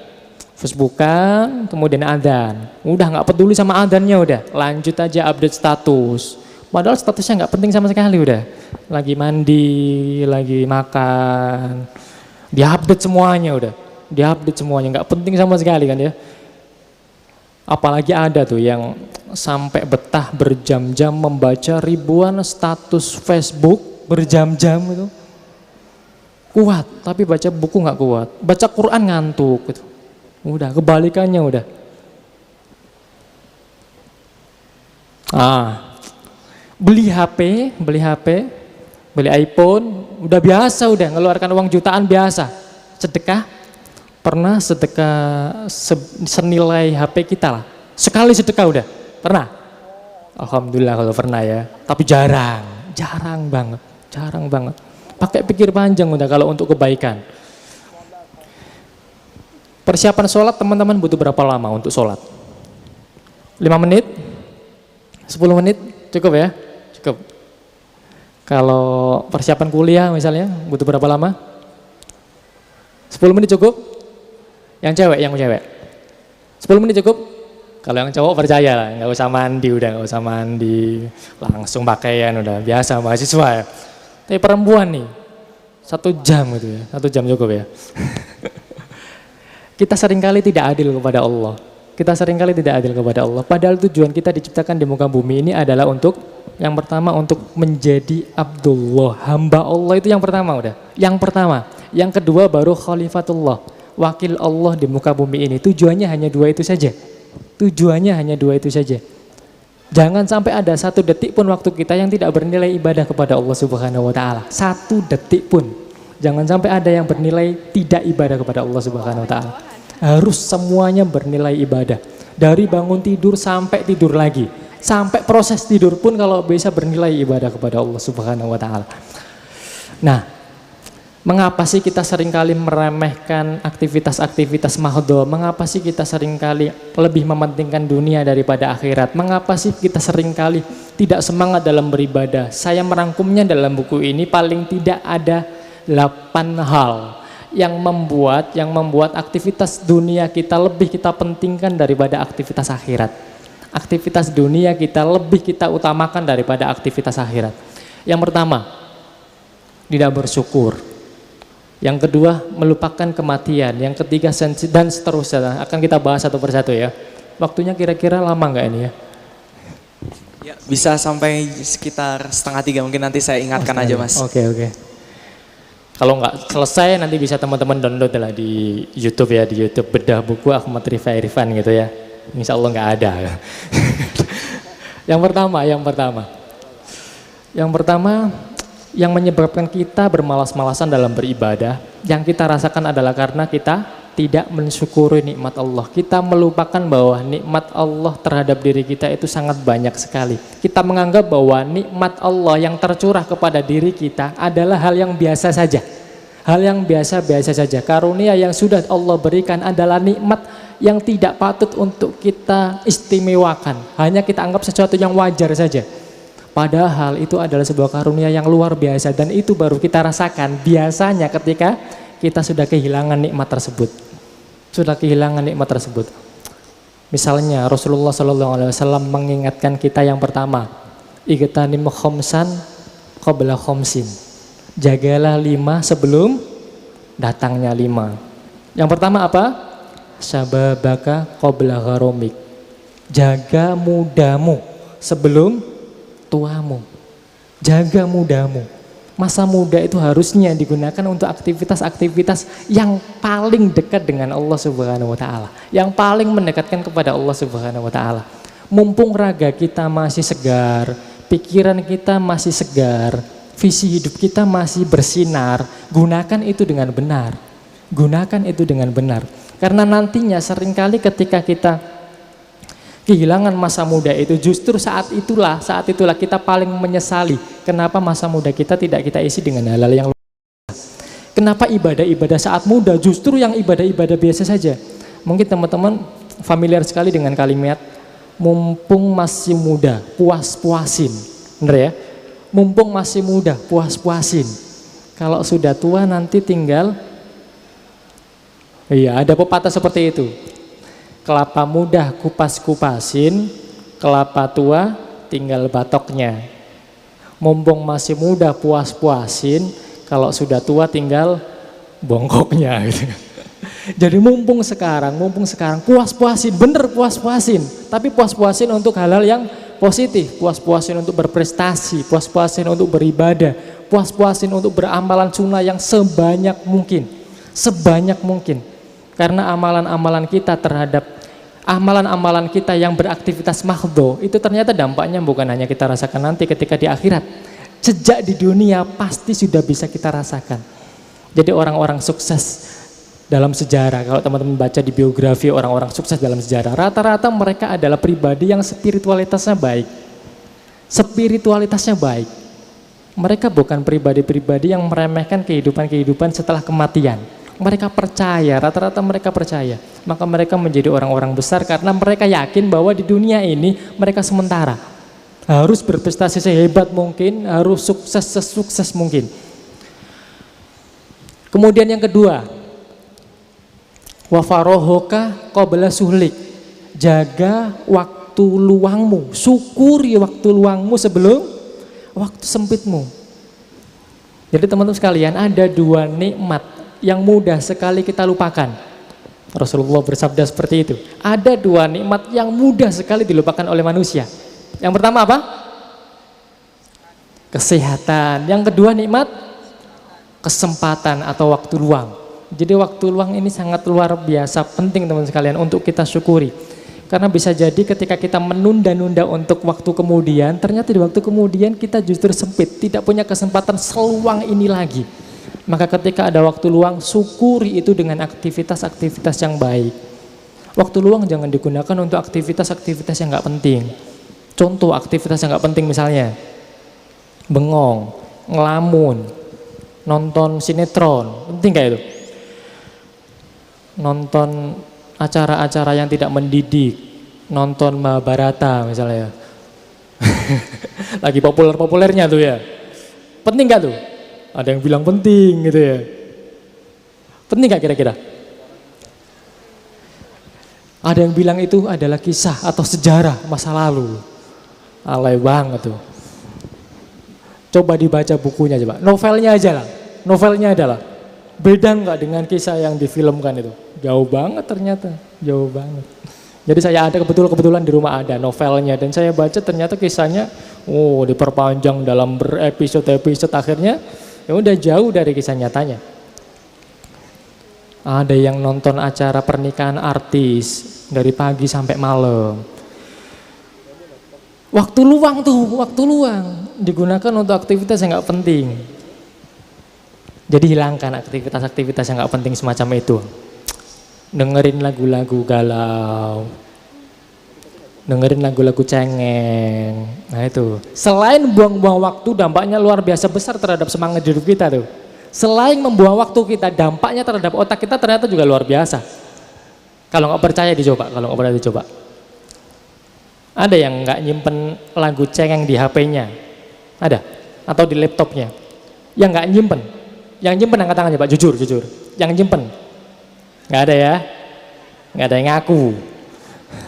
Facebookan, kemudian adzan. Udah nggak peduli sama adzannya udah. Lanjut aja update status. Padahal statusnya nggak penting sama sekali udah. Lagi mandi, lagi makan. Diupdate semuanya udah. Diupdate semuanya, nggak penting sama sekali kan ya. Apalagi ada tuh yang sampai betah berjam-jam membaca ribuan status Facebook berjam-jam itu. Kuat, tapi baca buku nggak kuat. Baca Quran ngantuk gitu. Udah, kebalikannya udah. Beli HP, beli iPhone, udah biasa udah ngeluarkan uang jutaan biasa. Sedekah, pernah sedekah senilai HP kita lah. Sekali sedekah udah, pernah? Alhamdulillah kalau pernah ya, tapi jarang banget. Pakai pikir panjang udah kalau untuk kebaikan. Persiapan sholat teman-teman butuh berapa lama untuk sholat? 5 menit? 10 menit? Cukup ya? Cukup. Kalau persiapan kuliah misalnya butuh berapa lama? 10 menit cukup? Yang cewek. 10 menit cukup? Kalau yang cowok percaya lah, nggak usah mandi, langsung pakaian udah biasa mahasiswa ya. Tapi perempuan nih, 1 jam gitu ya, 1 jam cukup ya. Kita seringkali tidak adil kepada Allah. Padahal tujuan kita diciptakan di muka bumi ini adalah untuk yang pertama untuk menjadi Abdullah, hamba Allah itu yang pertama udah. Yang kedua baru khalifatullah, wakil Allah di muka bumi ini. Tujuannya hanya dua itu saja. Jangan sampai ada 1 detik pun waktu kita yang tidak bernilai ibadah kepada Allah Subhanahu wa taala. 1 detik pun. Jangan sampai ada yang bernilai tidak ibadah kepada Allah Subhanahu wa taala. Harus semuanya bernilai ibadah. Dari bangun tidur sampai tidur lagi. Sampai proses tidur pun kalau bisa bernilai ibadah kepada Allah Subhanahu wa taala. Nah, mengapa sih kita seringkali meremehkan aktivitas-aktivitas mahdhah? Mengapa sih kita seringkali lebih mementingkan dunia daripada akhirat? Mengapa sih kita seringkali tidak semangat dalam beribadah? Saya merangkumnya dalam buku ini paling tidak ada 8 hal yang membuat aktivitas dunia kita lebih kita pentingkan daripada aktivitas akhirat. Aktivitas dunia kita lebih kita utamakan daripada aktivitas akhirat. Yang pertama, tidak bersyukur. Yang kedua, melupakan kematian. Yang ketiga, dan seterusnya. Akan kita bahas satu persatu ya. Waktunya kira-kira lama nggak ini ya? Ya, bisa sampai sekitar 2:30 mungkin, nanti saya ingatkan aja Mas. Oke. Kalau nggak selesai nanti bisa teman-teman download lah di YouTube ya, di YouTube Bedah Buku Ahmad Rifai Irfan gitu ya. Insya Allah nggak ada. Yang pertama yang menyebabkan kita bermalas-malasan dalam beribadah, yang kita rasakan adalah karena kita tidak mensyukuri nikmat Allah. Kita melupakan bahwa nikmat Allah terhadap diri kita itu sangat banyak sekali. Kita menganggap bahwa nikmat Allah yang tercurah kepada diri kita adalah hal yang biasa saja. Hal yang biasa-biasa saja. Karunia yang sudah Allah berikan adalah nikmat yang tidak patut untuk kita istimewakan. Hanya kita anggap sesuatu yang wajar saja. Padahal itu adalah sebuah karunia yang luar biasa dan itu baru kita rasakan biasanya ketika kita sudah kehilangan nikmat tersebut. Sudah kehilangan nikmat tersebut. Misalnya Rasulullah SAW mengingatkan kita yang pertama, igtanim khomsan qabla khomsin. Jagalah 5 sebelum datangnya 5. Yang pertama apa? Sababaka qabla gharomik. Jaga mudamu sebelum tuamu. Jaga mudamu. Masa muda itu harusnya digunakan untuk aktivitas-aktivitas yang paling dekat dengan Allah Subhanahu wa taala, yang paling mendekatkan kepada Allah Subhanahu wa taala. Mumpung raga kita masih segar, pikiran kita masih segar, visi hidup kita masih bersinar, gunakan itu dengan benar. Gunakan itu dengan benar. Karena nantinya seringkali ketika kita kehilangan masa muda itu, justru saat itulah kita paling menyesali kenapa masa muda kita tidak kita isi dengan hal-hal yang luar biasa. Kenapa ibadah-ibadah saat muda justru yang ibadah-ibadah biasa saja. Mungkin teman-teman familiar sekali dengan kalimat mumpung masih muda, puas-puasin. Benar ya? Mumpung masih muda, puas-puasin. Kalau sudah tua nanti tinggal, iya ada pepatah seperti itu. Kelapa muda kupas-kupasin, kelapa tua tinggal batoknya. Mumpung masih muda puas-puasin, kalau sudah tua tinggal bongkoknya gitu. Jadi mumpung sekarang puas-puasin, bener puas-puasin. Tapi puas-puasin untuk hal-hal yang positif, puas-puasin untuk berprestasi, puas-puasin untuk beribadah, puas-puasin untuk beramalan sunnah yang sebanyak mungkin. Karena amalan-amalan kita terhadap amalan-amalan kita yang beraktivitas mahdho itu ternyata dampaknya bukan hanya kita rasakan nanti ketika di akhirat. Sejak di dunia pasti sudah bisa kita rasakan. Jadi orang-orang sukses dalam sejarah, kalau teman-teman baca di biografi orang-orang sukses dalam sejarah, rata-rata mereka adalah pribadi yang spiritualitasnya baik. Mereka bukan pribadi-pribadi yang meremehkan kehidupan setelah kematian. Mereka percaya, rata-rata mereka percaya. Maka mereka menjadi orang-orang besar karena mereka yakin bahwa di dunia ini mereka sementara. Harus berprestasi sehebat mungkin, harus sukses sesukses mungkin. Kemudian yang kedua, wa farohoka qabla suhlik. Jaga waktu luangmu, syukuri waktu luangmu sebelum waktu sempitmu. Jadi teman-teman sekalian, ada 2 nikmat yang mudah sekali kita lupakan. Rasulullah bersabda seperti itu. Ada 2 nikmat yang mudah sekali dilupakan oleh manusia. Yang pertama apa? Kesehatan. Yang kedua nikmat kesempatan atau waktu luang. Jadi waktu luang ini sangat luar biasa penting teman-teman sekalian untuk kita syukuri. Karena bisa jadi ketika kita menunda-nunda untuk waktu kemudian, ternyata di waktu kemudian kita justru sempit, tidak punya kesempatan seluang ini lagi. Maka ketika ada waktu luang, syukuri itu dengan aktivitas-aktivitas yang baik. Waktu luang jangan digunakan untuk aktivitas-aktivitas yang nggak penting. Contoh aktivitas yang nggak penting misalnya, bengong, ngelamun, nonton sinetron, penting nggak itu? Nonton acara-acara yang tidak mendidik, nonton Mahabharata misalnya. Lagi populer-populernya tuh ya. Penting nggak tuh? Ada yang bilang penting gitu ya. Penting gak kira-kira? Ada yang bilang itu adalah kisah atau sejarah masa lalu. Alay banget tuh. Coba dibaca bukunya coba. Novelnya aja lah. Novelnya adalah. Beda gak dengan kisah yang difilmkan itu? Jauh banget ternyata. Jauh banget. Jadi saya ada kebetulan di rumah ada novelnya. Dan saya baca ternyata kisahnya diperpanjang dalam berepisode-episode akhirnya. Ya udah jauh dari kisah nyatanya. Ada yang nonton acara pernikahan artis dari pagi sampai malam. Waktu luang digunakan untuk aktivitas yang nggak penting. Jadi hilangkan aktivitas-aktivitas yang nggak penting semacam itu. Dengerin lagu-lagu galau, dengerin lagu-lagu cengeng. Nah itu. Selain buang-buang waktu, dampaknya luar biasa besar terhadap semangat hidup kita tuh. Selain membuang waktu kita, dampaknya terhadap otak kita ternyata juga luar biasa. Kalau nggak percaya dicoba, kalau nggak pernah dicoba. Ada yang nggak nyimpen lagu cengeng di HP-nya? Ada? Atau di laptopnya? Yang nggak nyimpen? Yang nyimpen angkat tangannya Pak, jujur. Yang nyimpen? Nggak ada ya? Nggak ada yang ngaku.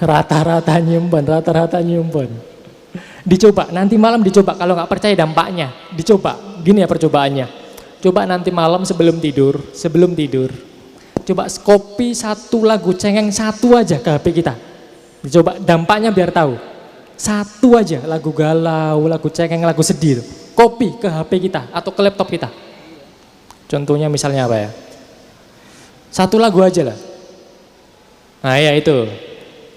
Rata-rata nyimpen. Dicoba, nanti malam dicoba. Kalau nggak percaya dampaknya, dicoba. Gini ya percobaannya. Coba nanti malam sebelum tidur. Coba copy satu lagu cengeng satu aja ke HP kita. Dicoba dampaknya biar tahu. Satu aja lagu galau, lagu cengeng, lagu sedih. Copy ke HP kita atau ke laptop kita. Contohnya misalnya apa ya? Satu lagu aja lah. Nah ya itu.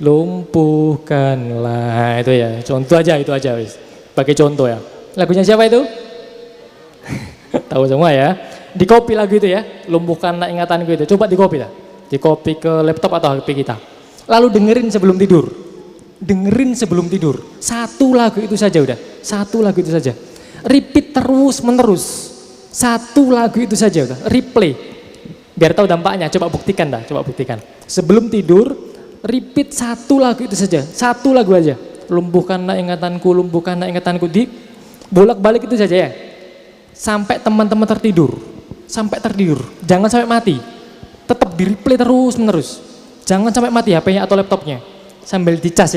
Lumpuhkanlah, itu ya. Contoh aja, itu aja wis. Pakai contoh ya. Lagunya siapa itu? Tahu semua ya. Di copy lagu itu ya. Lumpuhkanlah ingatanku itu. Coba di copy lah. Di copy ke laptop atau HP kita. Lalu dengerin sebelum tidur. Satu lagu itu saja udah. Satu lagu itu saja. Repeat terus menerus. Satu lagu itu saja udah. Replay. Biar tahu dampaknya. Coba buktikan. Sebelum tidur, repeat satu lagu itu saja. Satu lagu aja. Lumpuhkanlah ingatanku. Di bolak-balik itu saja ya. Sampai teman-teman tertidur. Jangan sampai mati. Tetap di replay terus menerus. Jangan sampai mati HP-nya atau laptopnya. Sambil dicas.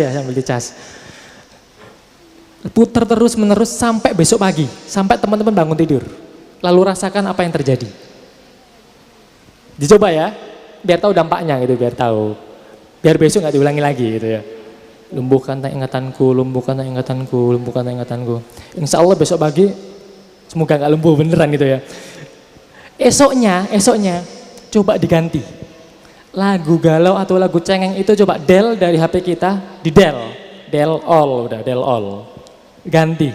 Putar terus menerus sampai besok pagi. Sampai teman-teman bangun tidur. Lalu rasakan apa yang terjadi. Dicoba ya. Biar tahu dampaknya gitu, biar tahu. Biar besok nggak diulangi lagi gitu ya. Lumpuhkanlah ingatanku. Insya Allah besok pagi semoga nggak lumpuh beneran gitu ya. Esoknya coba diganti. Lagu galau atau lagu cengeng itu coba del dari HP kita, di del all. Ganti.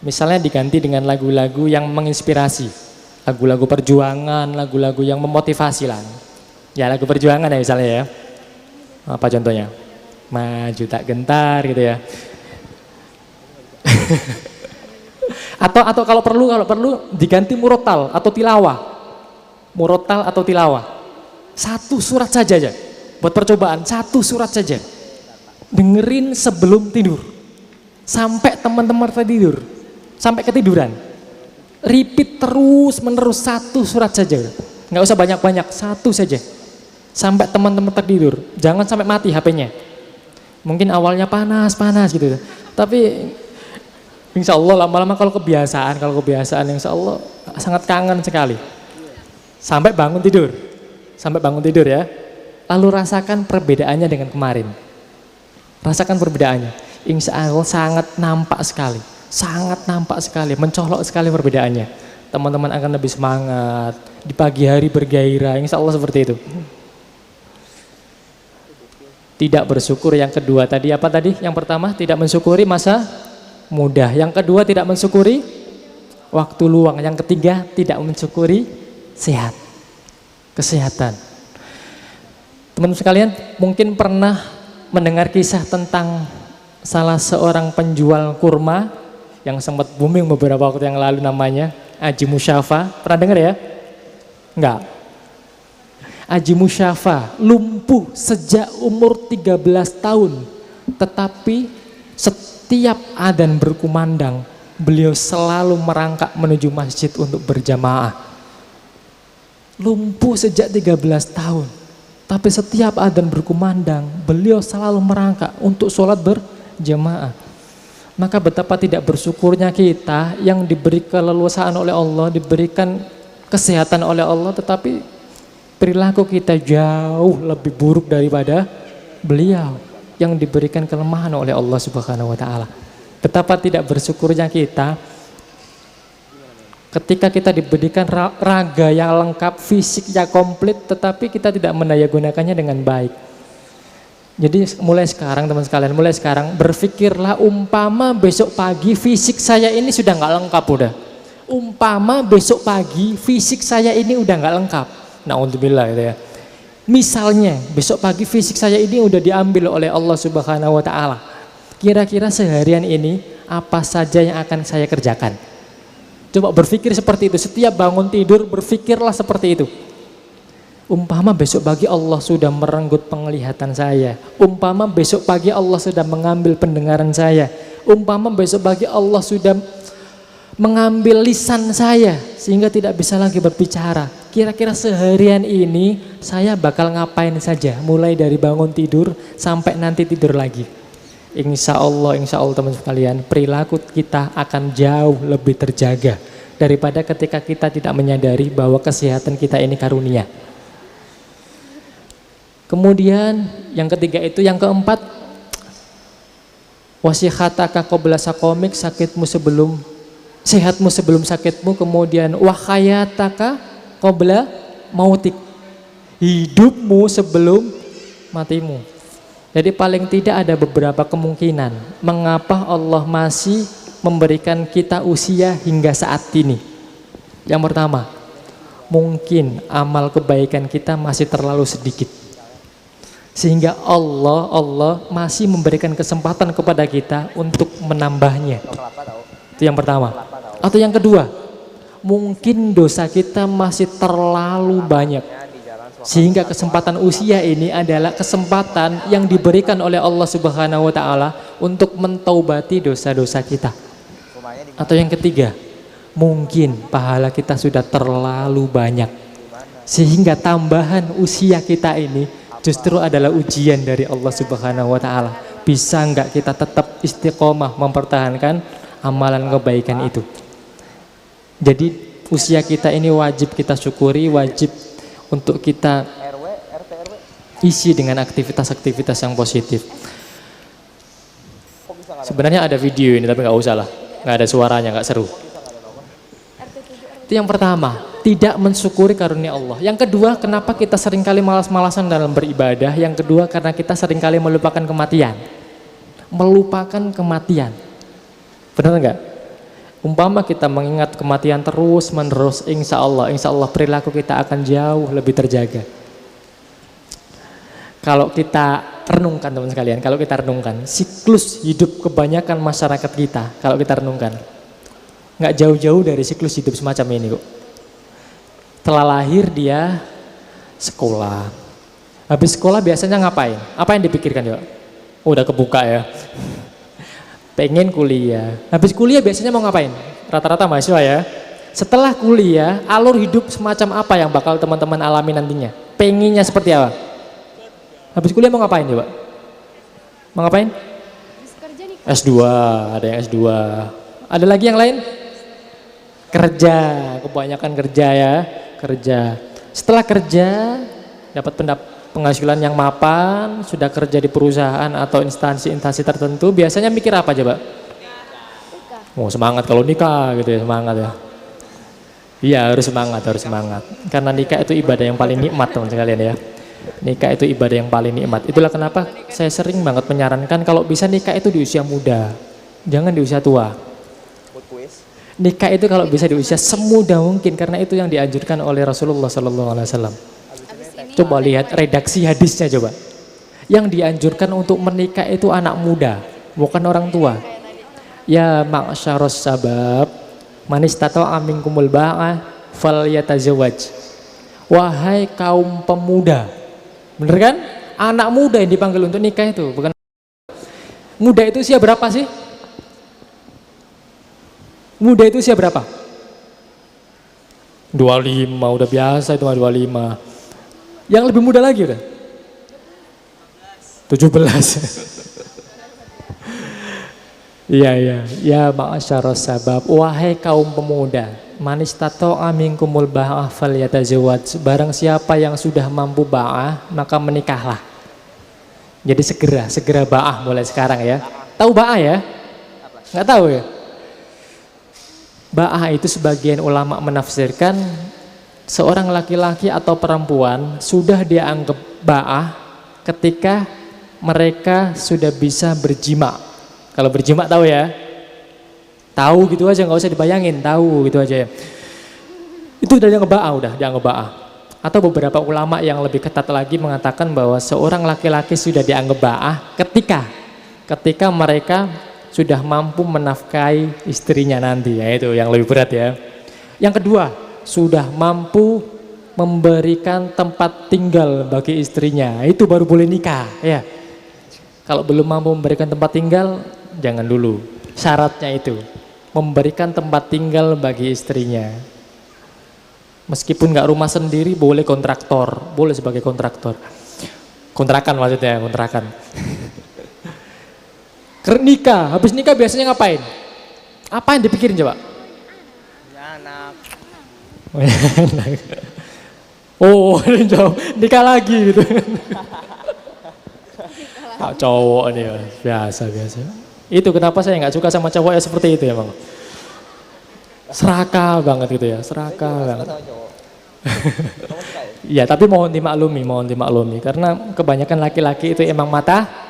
Misalnya diganti dengan lagu-lagu yang menginspirasi. Lagu-lagu perjuangan, lagu-lagu yang memotivasi lah. Ya lagu perjuangan ya misalnya ya. Apa contohnya? Maju tak gentar gitu ya. atau kalau perlu diganti murotal atau tilawah. Satu surat saja buat percobaan, satu surat saja. Dengerin sebelum tidur. Sampai teman-teman tertidur. Sampai ketiduran. Repeat terus menerus satu surat saja. Nggak usah banyak-banyak, satu saja. Sampai teman-teman tertidur. Jangan sampai mati HP-nya. Mungkin awalnya panas gitu. Tapi insya Allah lama-lama kalau kebiasaan insya Allah sangat kangen sekali. Sampai bangun tidur ya. Lalu rasakan perbedaannya dengan kemarin. Rasakan perbedaannya. Insya Allah sangat nampak sekali, mencolok sekali perbedaannya. Teman-teman akan lebih semangat, di pagi hari bergairah, insya Allah seperti itu. Tidak bersyukur yang kedua tadi apa tadi? Yang pertama tidak mensyukuri masa muda. Yang kedua tidak mensyukuri waktu luang. Yang ketiga tidak mensyukuri kesehatan. Teman-teman sekalian mungkin pernah mendengar kisah tentang salah seorang penjual kurma yang sempat booming beberapa waktu yang lalu, namanya Haji Musyafa. Pernah dengar ya? Enggak. Haji Musyafa lumpuh sejak umur 13 tahun. Tetapi setiap adzan berkumandang, beliau selalu merangkak menuju masjid untuk berjamaah. Lumpuh sejak 13 tahun. Tapi setiap adzan berkumandang, beliau selalu merangkak untuk sholat berjamaah. Maka betapa tidak bersyukurnya kita yang diberi keleluasaan oleh Allah, diberikan kesehatan oleh Allah, tetapi perilaku kita jauh lebih buruk daripada beliau yang diberikan kelemahan oleh Allah Subhanahu wa taala. Betapa tidak bersyukurnya kita ketika kita diberikan raga yang lengkap, fisik yang komplit, tetapi kita tidak mendayagunakannya dengan baik. Jadi mulai sekarang teman sekalian, berpikirlah umpama besok pagi fisik saya ini sudah nggak lengkap udah. Umpama besok pagi fisik saya ini udah nggak lengkap. Na'udzubillah gitu ya. Misalnya besok pagi fisik saya ini udah diambil oleh Allah Subhanahu wa taala. Kira-kira seharian ini apa saja yang akan saya kerjakan? Coba berpikir seperti itu, setiap bangun tidur berpikirlah seperti itu. Umpama besok pagi Allah sudah merenggut penglihatan saya, umpama besok pagi Allah sudah mengambil pendengaran saya, umpama besok pagi Allah sudah mengambil lisan saya sehingga tidak bisa lagi berbicara. Kira-kira seharian ini saya bakal ngapain saja, mulai dari bangun tidur sampai nanti tidur lagi. Insya Allah teman sekalian, perilaku kita akan jauh lebih terjaga daripada ketika kita tidak menyadari bahwa kesehatan kita ini karunia. Kemudian yang ketiga itu, yang keempat, wasihataka qabla sakomik, sehatmu sebelum sakitmu. Kemudian wahayataka qabla mautik, hidupmu sebelum matimu. Jadi paling tidak ada beberapa kemungkinan mengapa Allah masih memberikan kita usia hingga saat ini. Yang pertama, mungkin amal kebaikan kita masih terlalu sedikit, sehingga Allah masih memberikan kesempatan kepada kita untuk menambahnya. Itu yang pertama. Atau yang kedua, mungkin dosa kita masih terlalu banyak, sehingga kesempatan usia ini adalah kesempatan yang diberikan oleh Allah Subhanahu wa Ta'ala untuk mentaubati dosa-dosa kita. Atau yang ketiga, mungkin pahala kita sudah terlalu banyak, sehingga tambahan usia kita ini justru adalah ujian dari Allah Subhanahu wa Ta'ala. Bisa enggak kita tetap istiqomah mempertahankan amalan kebaikan itu. Jadi usia kita ini wajib kita syukuri, wajib untuk kita isi dengan aktivitas-aktivitas yang positif. Sebenarnya ada video ini tapi nggak usah lah, nggak ada suaranya, nggak seru. Itu yang pertama, tidak mensyukuri karunia Allah. Yang kedua, kenapa kita seringkali malas-malasan dalam beribadah? Yang kedua, karena kita seringkali melupakan kematian. Melupakan kematian. Benar nggak? Umpama kita mengingat kematian terus menerus, insya Allah perilaku kita akan jauh lebih terjaga. Kalau kita renungkan teman sekalian, kalau kita renungkan siklus hidup kebanyakan masyarakat kita, kalau kita renungkan nggak jauh-jauh dari siklus hidup semacam ini kok. Setelah lahir dia sekolah, habis sekolah biasanya ngapain? Apa yang dipikirkan ya? Oh, udah kebuka ya. Pengen kuliah. Habis kuliah biasanya mau ngapain? Rata-rata mahasiswa ya. Setelah kuliah, alur hidup semacam apa yang bakal teman-teman alami nantinya? Pengennya seperti apa? Habis kuliah mau ngapain coba? Mau ngapain? S2, ada yang S2. Ada lagi yang lain? Kerja, kebanyakan kerja ya. Kerja. Setelah kerja, dapat penghasilan yang mapan, sudah kerja di perusahaan atau instansi-instansi tertentu, biasanya mikir apa coba? Oh, semangat kalau nikah gitu ya, semangat ya. Iya, harus semangat. Karena nikah itu ibadah yang paling nikmat teman sekalian ya. Nikah itu ibadah yang paling nikmat. Itulah kenapa saya sering banget menyarankan kalau bisa nikah itu di usia muda. Jangan di usia tua. Nikah itu kalau bisa di usia semuda mungkin, karena itu yang dianjurkan oleh Rasulullah SAW. Coba lihat redaksi hadisnya coba. Yang dianjurkan untuk menikah itu anak muda, bukan orang tua. Ya ma'syaros sabab, man istata'a minkumul ba'ah falyatazawwaj. Wahai kaum pemuda. Bener kan? Anak muda yang dipanggil untuk nikah itu, bukan. Muda itu usia berapa sih? Muda itu usia berapa? 25, udah biasa itu 25. Yang lebih muda lagi udah 17. Iya. Ya ma'asyaros sabab, wahai kaum pemuda, man istata'a minkumul ba'ah falyatazawwaj. Barang siapa yang sudah mampu ba'ah, maka menikahlah. Jadi segera ba'ah mulai sekarang ya. Tahu ba'ah ya? Nggak tahu ya? Ba'ah itu sebagian ulama menafsirkan seorang laki-laki atau perempuan sudah dianggap ba'ah ketika mereka sudah bisa berjima. Kalau berjima tahu ya? Tahu gitu aja, nggak usah dibayangin, tahu gitu aja ya. Itu udah dianggap ba'ah. Atau beberapa ulama yang lebih ketat lagi mengatakan bahwa seorang laki-laki sudah dianggap ba'ah ketika mereka sudah mampu menafkahi istrinya nanti, ya itu yang lebih berat ya. Yang kedua, sudah mampu memberikan tempat tinggal bagi istrinya. Itu baru boleh nikah, ya. Kalau belum mampu memberikan tempat tinggal, jangan dulu. Syaratnya itu, memberikan tempat tinggal bagi istrinya. Meskipun nggak rumah sendiri, boleh kontraktor, boleh sebagai kontraktor. Kontrakan maksudnya, kontrakan. Nikah, habis nikah biasanya ngapain? Apa yang dipikirin coba? Ya anak. Oh, jauh, nikah lagi gitu. Cowok nih, biasa. Itu kenapa saya nggak suka sama cowok ya seperti itu ya bang. Serakah banget gitu ya, serakah banget. Ya tapi mohon dimaklumi karena kebanyakan laki-laki itu emang mata.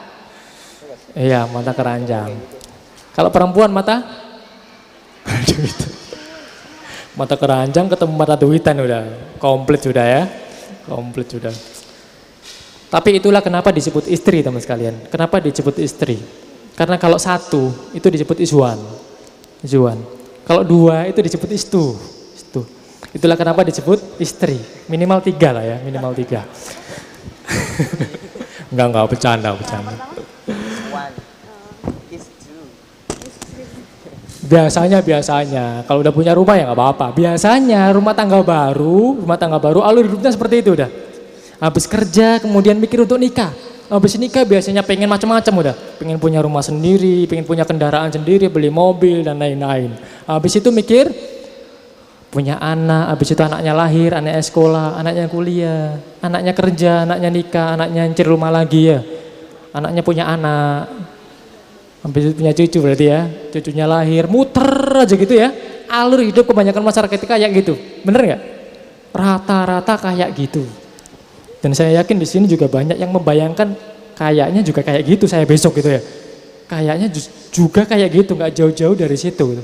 Iya, mata keranjang. Kalau perempuan mata? Mata keranjang ketemu mata duitan udah. Komplit sudah ya. Komplit sudah. Tapi itulah kenapa disebut istri teman sekalian. Kenapa disebut istri? Karena kalau satu itu disebut iswan. Kalau dua itu disebut istu. Itulah kenapa disebut istri. Minimal 3 lah ya, minimal 3. Enggak bercanda. Biasanya kalau udah punya rumah ya nggak apa-apa. Biasanya rumah tangga baru alur hidupnya seperti itu udah. Habis kerja kemudian mikir untuk nikah. Habis nikah biasanya pengen macam-macam udah. Pengen punya rumah sendiri, pengen punya kendaraan sendiri, beli mobil dan lain-lain. Habis itu mikir punya anak, habis itu anaknya lahir, anaknya sekolah, anaknya kuliah, anaknya kerja, anaknya nikah, anaknya cari rumah lagi ya. Anaknya punya anak. Habis itu punya cucu berarti ya, cucunya lahir, muter aja gitu ya. Alur hidup kebanyakan masyarakat kayak gitu, bener nggak? Rata-rata kayak gitu. Dan saya yakin di sini juga banyak yang membayangkan kayaknya juga kayak gitu saya besok gitu ya. Kayaknya juga kayak gitu, nggak jauh-jauh dari situ.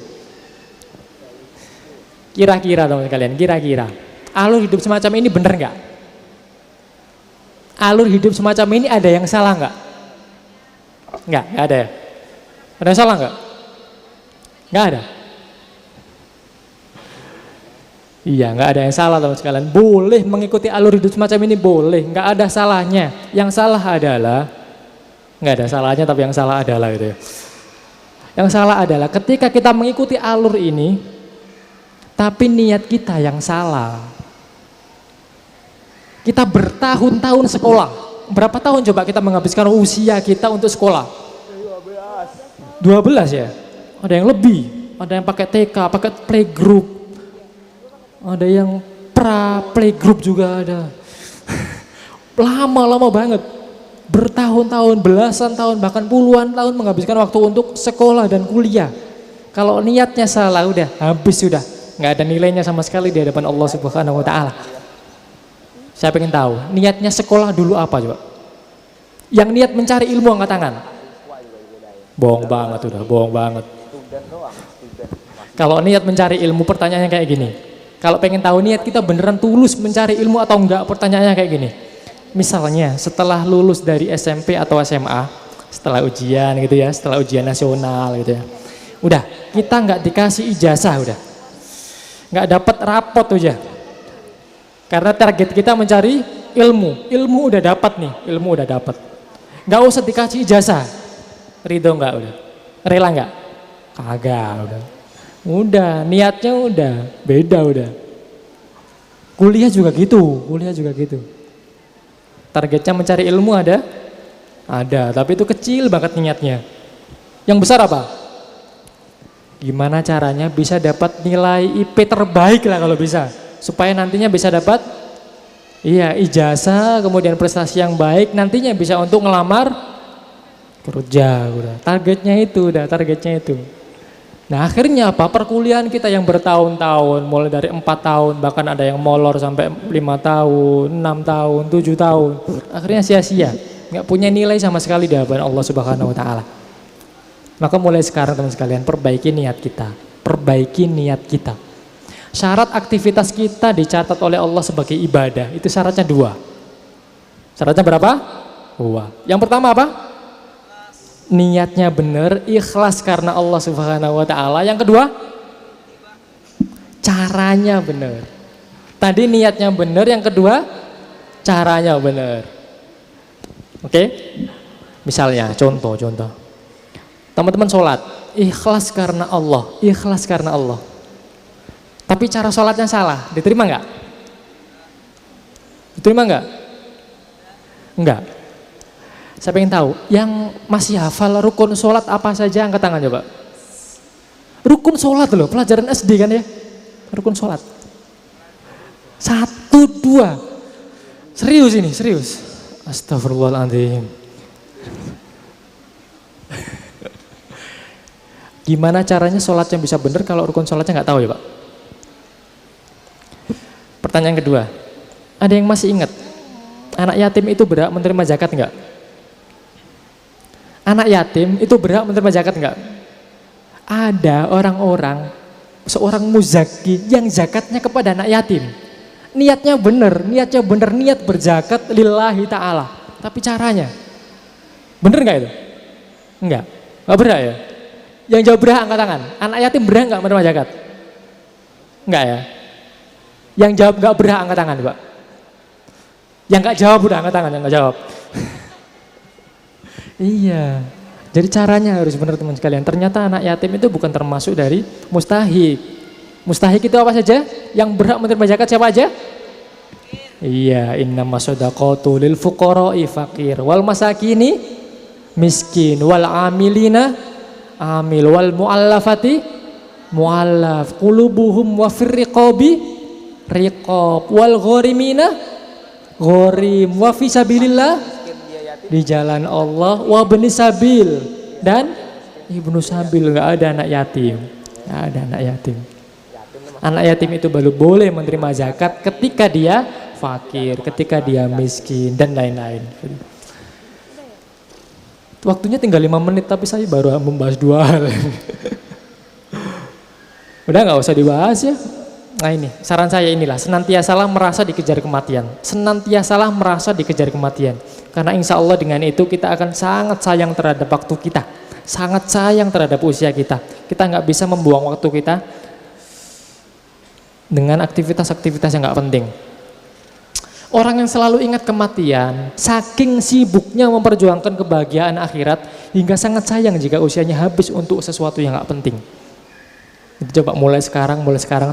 Kira-kira teman kalian, kira-kira alur hidup semacam ini bener nggak? Alur hidup semacam ini ada yang salah nggak? Nggak ada ya? Ada yang salah nggak? Nggak ada. Iya, nggak ada yang salah teman sekalian. Boleh mengikuti alur hidup semacam ini, boleh, nggak ada salahnya. Yang salah adalah, nggak ada salahnya tapi yang salah adalah gitu ya. Yang salah adalah ketika kita mengikuti alur ini, tapi niat kita yang salah. Kita bertahun-tahun sekolah. Berapa tahun coba kita menghabiskan usia kita untuk sekolah? 12 ya? Ada yang lebih, ada yang pakai TK, pakai playgroup, ada yang playgroup juga ada. Lama-lama banget, bertahun-tahun, belasan tahun, bahkan puluhan tahun menghabiskan waktu untuk sekolah dan kuliah. Kalau niatnya salah udah, habis sudah, nggak ada nilainya sama sekali di hadapan Allah Subhanahu Wa Taala. Saya pengen tahu, niatnya sekolah dulu apa coba? Yang niat mencari ilmu angkat tangan. Bohong banget udah, bohong banget. Kalau niat mencari ilmu pertanyaannya kayak gini. Kalau pengen tahu niat kita beneran tulus mencari ilmu atau enggak, pertanyaannya kayak gini. Misalnya setelah lulus dari SMP atau SMA, setelah ujian gitu ya, setelah ujian nasional gitu ya. Udah, kita nggak dikasih ijazah udah. Nggak dapat rapot aja. Karena target kita mencari ilmu. Ilmu udah dapat nih, ilmu udah dapat. Nggak usah dikasih ijazah. Ridho nggak udah? Rela nggak? Kagak udah. Udah, niatnya udah beda udah. Kuliah juga gitu. Targetnya mencari ilmu ada, tapi itu kecil banget niatnya. Yang besar apa? Gimana caranya bisa dapat nilai IP terbaik lah kalau bisa, supaya nantinya bisa dapat ijazah, kemudian prestasi yang baik, nantinya bisa untuk ngelamar kerja udah. Targetnya itu. Nah akhirnya apa? Perkuliahan kita yang bertahun-tahun, mulai dari 4 tahun, bahkan ada yang molor sampai 5 tahun, 6 tahun, 7 tahun. Akhirnya sia-sia, nggak punya nilai sama sekali di hadapan Allah Subhanahu Wa Taala. Maka mulai sekarang teman sekalian, perbaiki niat kita. Syarat aktivitas kita dicatat oleh Allah sebagai ibadah, itu syaratnya 2. Syaratnya berapa? 2. Yang pertama apa? Niatnya benar, ikhlas karena Allah Subhanahu Wa Taala. Yang kedua, caranya benar. Tadi niatnya benar, yang kedua caranya benar. Oke? Misalnya contoh. Teman-teman sholat, ikhlas karena Allah, ikhlas karena Allah. Tapi cara sholatnya salah, diterima nggak? Diterima nggak? Enggak. Saya pengen tahu, yang masih hafal rukun sholat apa saja, angkat tangan coba. Rukun sholat loh, pelajaran SD kan ya? Rukun sholat. 1, 2. Serius ini, serius. Astagfirullahaladzim. Gimana caranya sholatnya bisa benar kalau rukun sholatnya nggak tahu ya Pak? Pertanyaan kedua, ada yang masih ingat anak yatim itu berhak menerima zakat nggak? Anak yatim itu berhak menerima zakat nggak? Ada orang-orang, seorang muzaki yang zakatnya kepada anak yatim. Niatnya benar, niat berzakat lillahi ta'ala. Tapi caranya, benar nggak itu? Enggak berhak ya? Yang jawab berhak angkat tangan. Anak yatim berhak nggak menerima zakat? Enggak ya? Yang jawab nggak berhak angkat tangan Pak. Yang nggak jawab udah angkat tangan, yang nggak jawab. Iya. Jadi caranya harus benar teman sekalian. Ternyata anak yatim itu bukan termasuk dari mustahik. Mustahik itu apa saja? Yang berhak menerima zakat siapa aja? Iya, innamas shadaqatu lil fuqara'i faqir wal masakini miskin wal amilina amil wal muallafati muallaf qulubuhum wa firriqabi riqab wal gharimina gharim wa fi sabilillah di jalan Allah wa bani sabil dan ibnu sabil. Enggak ada anak yatim. Enggak ada anak yatim. Anak yatim itu baru boleh menerima zakat ketika dia fakir, ketika dia miskin dan lain-lain. Waktunya tinggal 5 menit tapi saya baru membahas 2 hal. Udah nggak usah dibahas ya. Nah ini saran saya inilah, senantiasalah merasa dikejar kematian. Senantiasalah merasa dikejar kematian. Karena insya Allah dengan itu kita akan sangat sayang terhadap waktu kita. Sangat sayang terhadap usia kita. Kita nggak bisa membuang waktu kita dengan aktivitas-aktivitas yang nggak penting. Orang yang selalu ingat kematian, saking sibuknya memperjuangkan kebahagiaan akhirat, hingga sangat sayang jika usianya habis untuk sesuatu yang nggak penting. Coba mulai sekarang,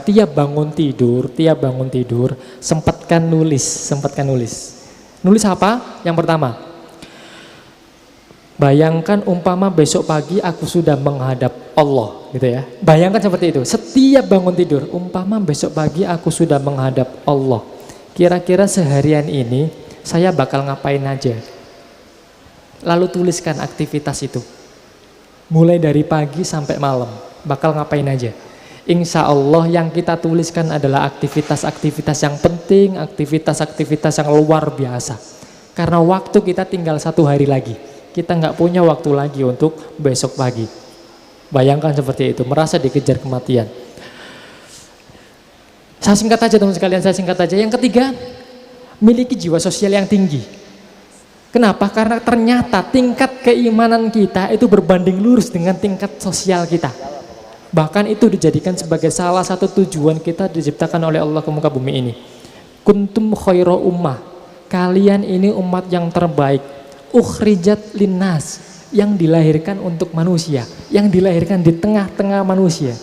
tiap bangun tidur, sempatkan nulis. Nulis apa? Yang pertama, bayangkan umpama besok pagi aku sudah menghadap Allah, gitu ya. Bayangkan seperti itu. Setiap bangun tidur, umpama besok pagi aku sudah menghadap Allah. Kira-kira seharian ini saya bakal ngapain aja? Lalu tuliskan aktivitas itu. Mulai dari pagi sampai malam, bakal ngapain aja? Insya Allah yang kita tuliskan adalah aktivitas-aktivitas yang penting, aktivitas-aktivitas yang luar biasa. Karena waktu kita tinggal 1 hari lagi. Kita nggak punya waktu lagi untuk besok pagi. Bayangkan seperti itu, merasa dikejar kematian. Saya singkat aja teman sekalian, Yang ketiga, miliki jiwa sosial yang tinggi. Kenapa? Karena ternyata tingkat keimanan kita itu berbanding lurus dengan tingkat sosial kita. Bahkan itu dijadikan sebagai salah satu tujuan kita diciptakan oleh Allah ke muka bumi ini. Kuntum khairu ummah. Kalian ini umat yang terbaik. Ukhrijat linnas, yang dilahirkan untuk manusia, yang dilahirkan di tengah-tengah manusia.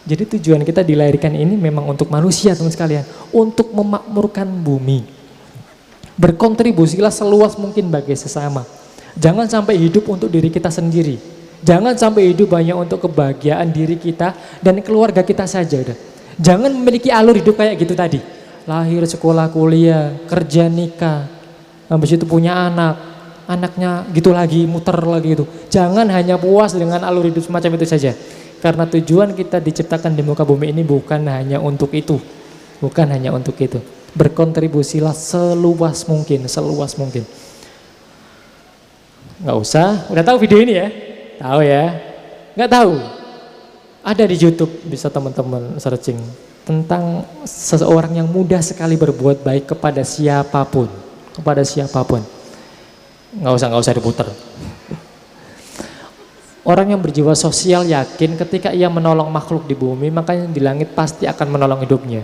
Jadi tujuan kita dilahirkan ini memang untuk manusia teman sekalian, untuk memakmurkan bumi. Berkontribusilah seluas mungkin bagi sesama. Jangan sampai hidup untuk diri kita sendiri. Jangan sampai hidup hanya untuk kebahagiaan diri kita dan keluarga kita saja. Udah. Jangan memiliki alur hidup kayak gitu tadi. Lahir, sekolah, kuliah, kerja, nikah, habis itu punya anak, anaknya gitu lagi, muter lagi gitu. Jangan hanya puas dengan alur hidup semacam itu saja. Karena tujuan kita diciptakan di muka bumi ini bukan hanya untuk itu. Bukan hanya untuk itu. Berkontribusilah seluas mungkin. Nggak usah, udah tahu video ini ya? Tahu ya? Nggak tahu? Ada di YouTube, bisa teman-teman searching. Tentang seseorang yang mudah sekali berbuat baik kepada siapapun. Nggak usah diputar. Orang yang berjiwa sosial yakin ketika ia menolong makhluk di bumi, makanya di langit pasti akan menolong hidupnya.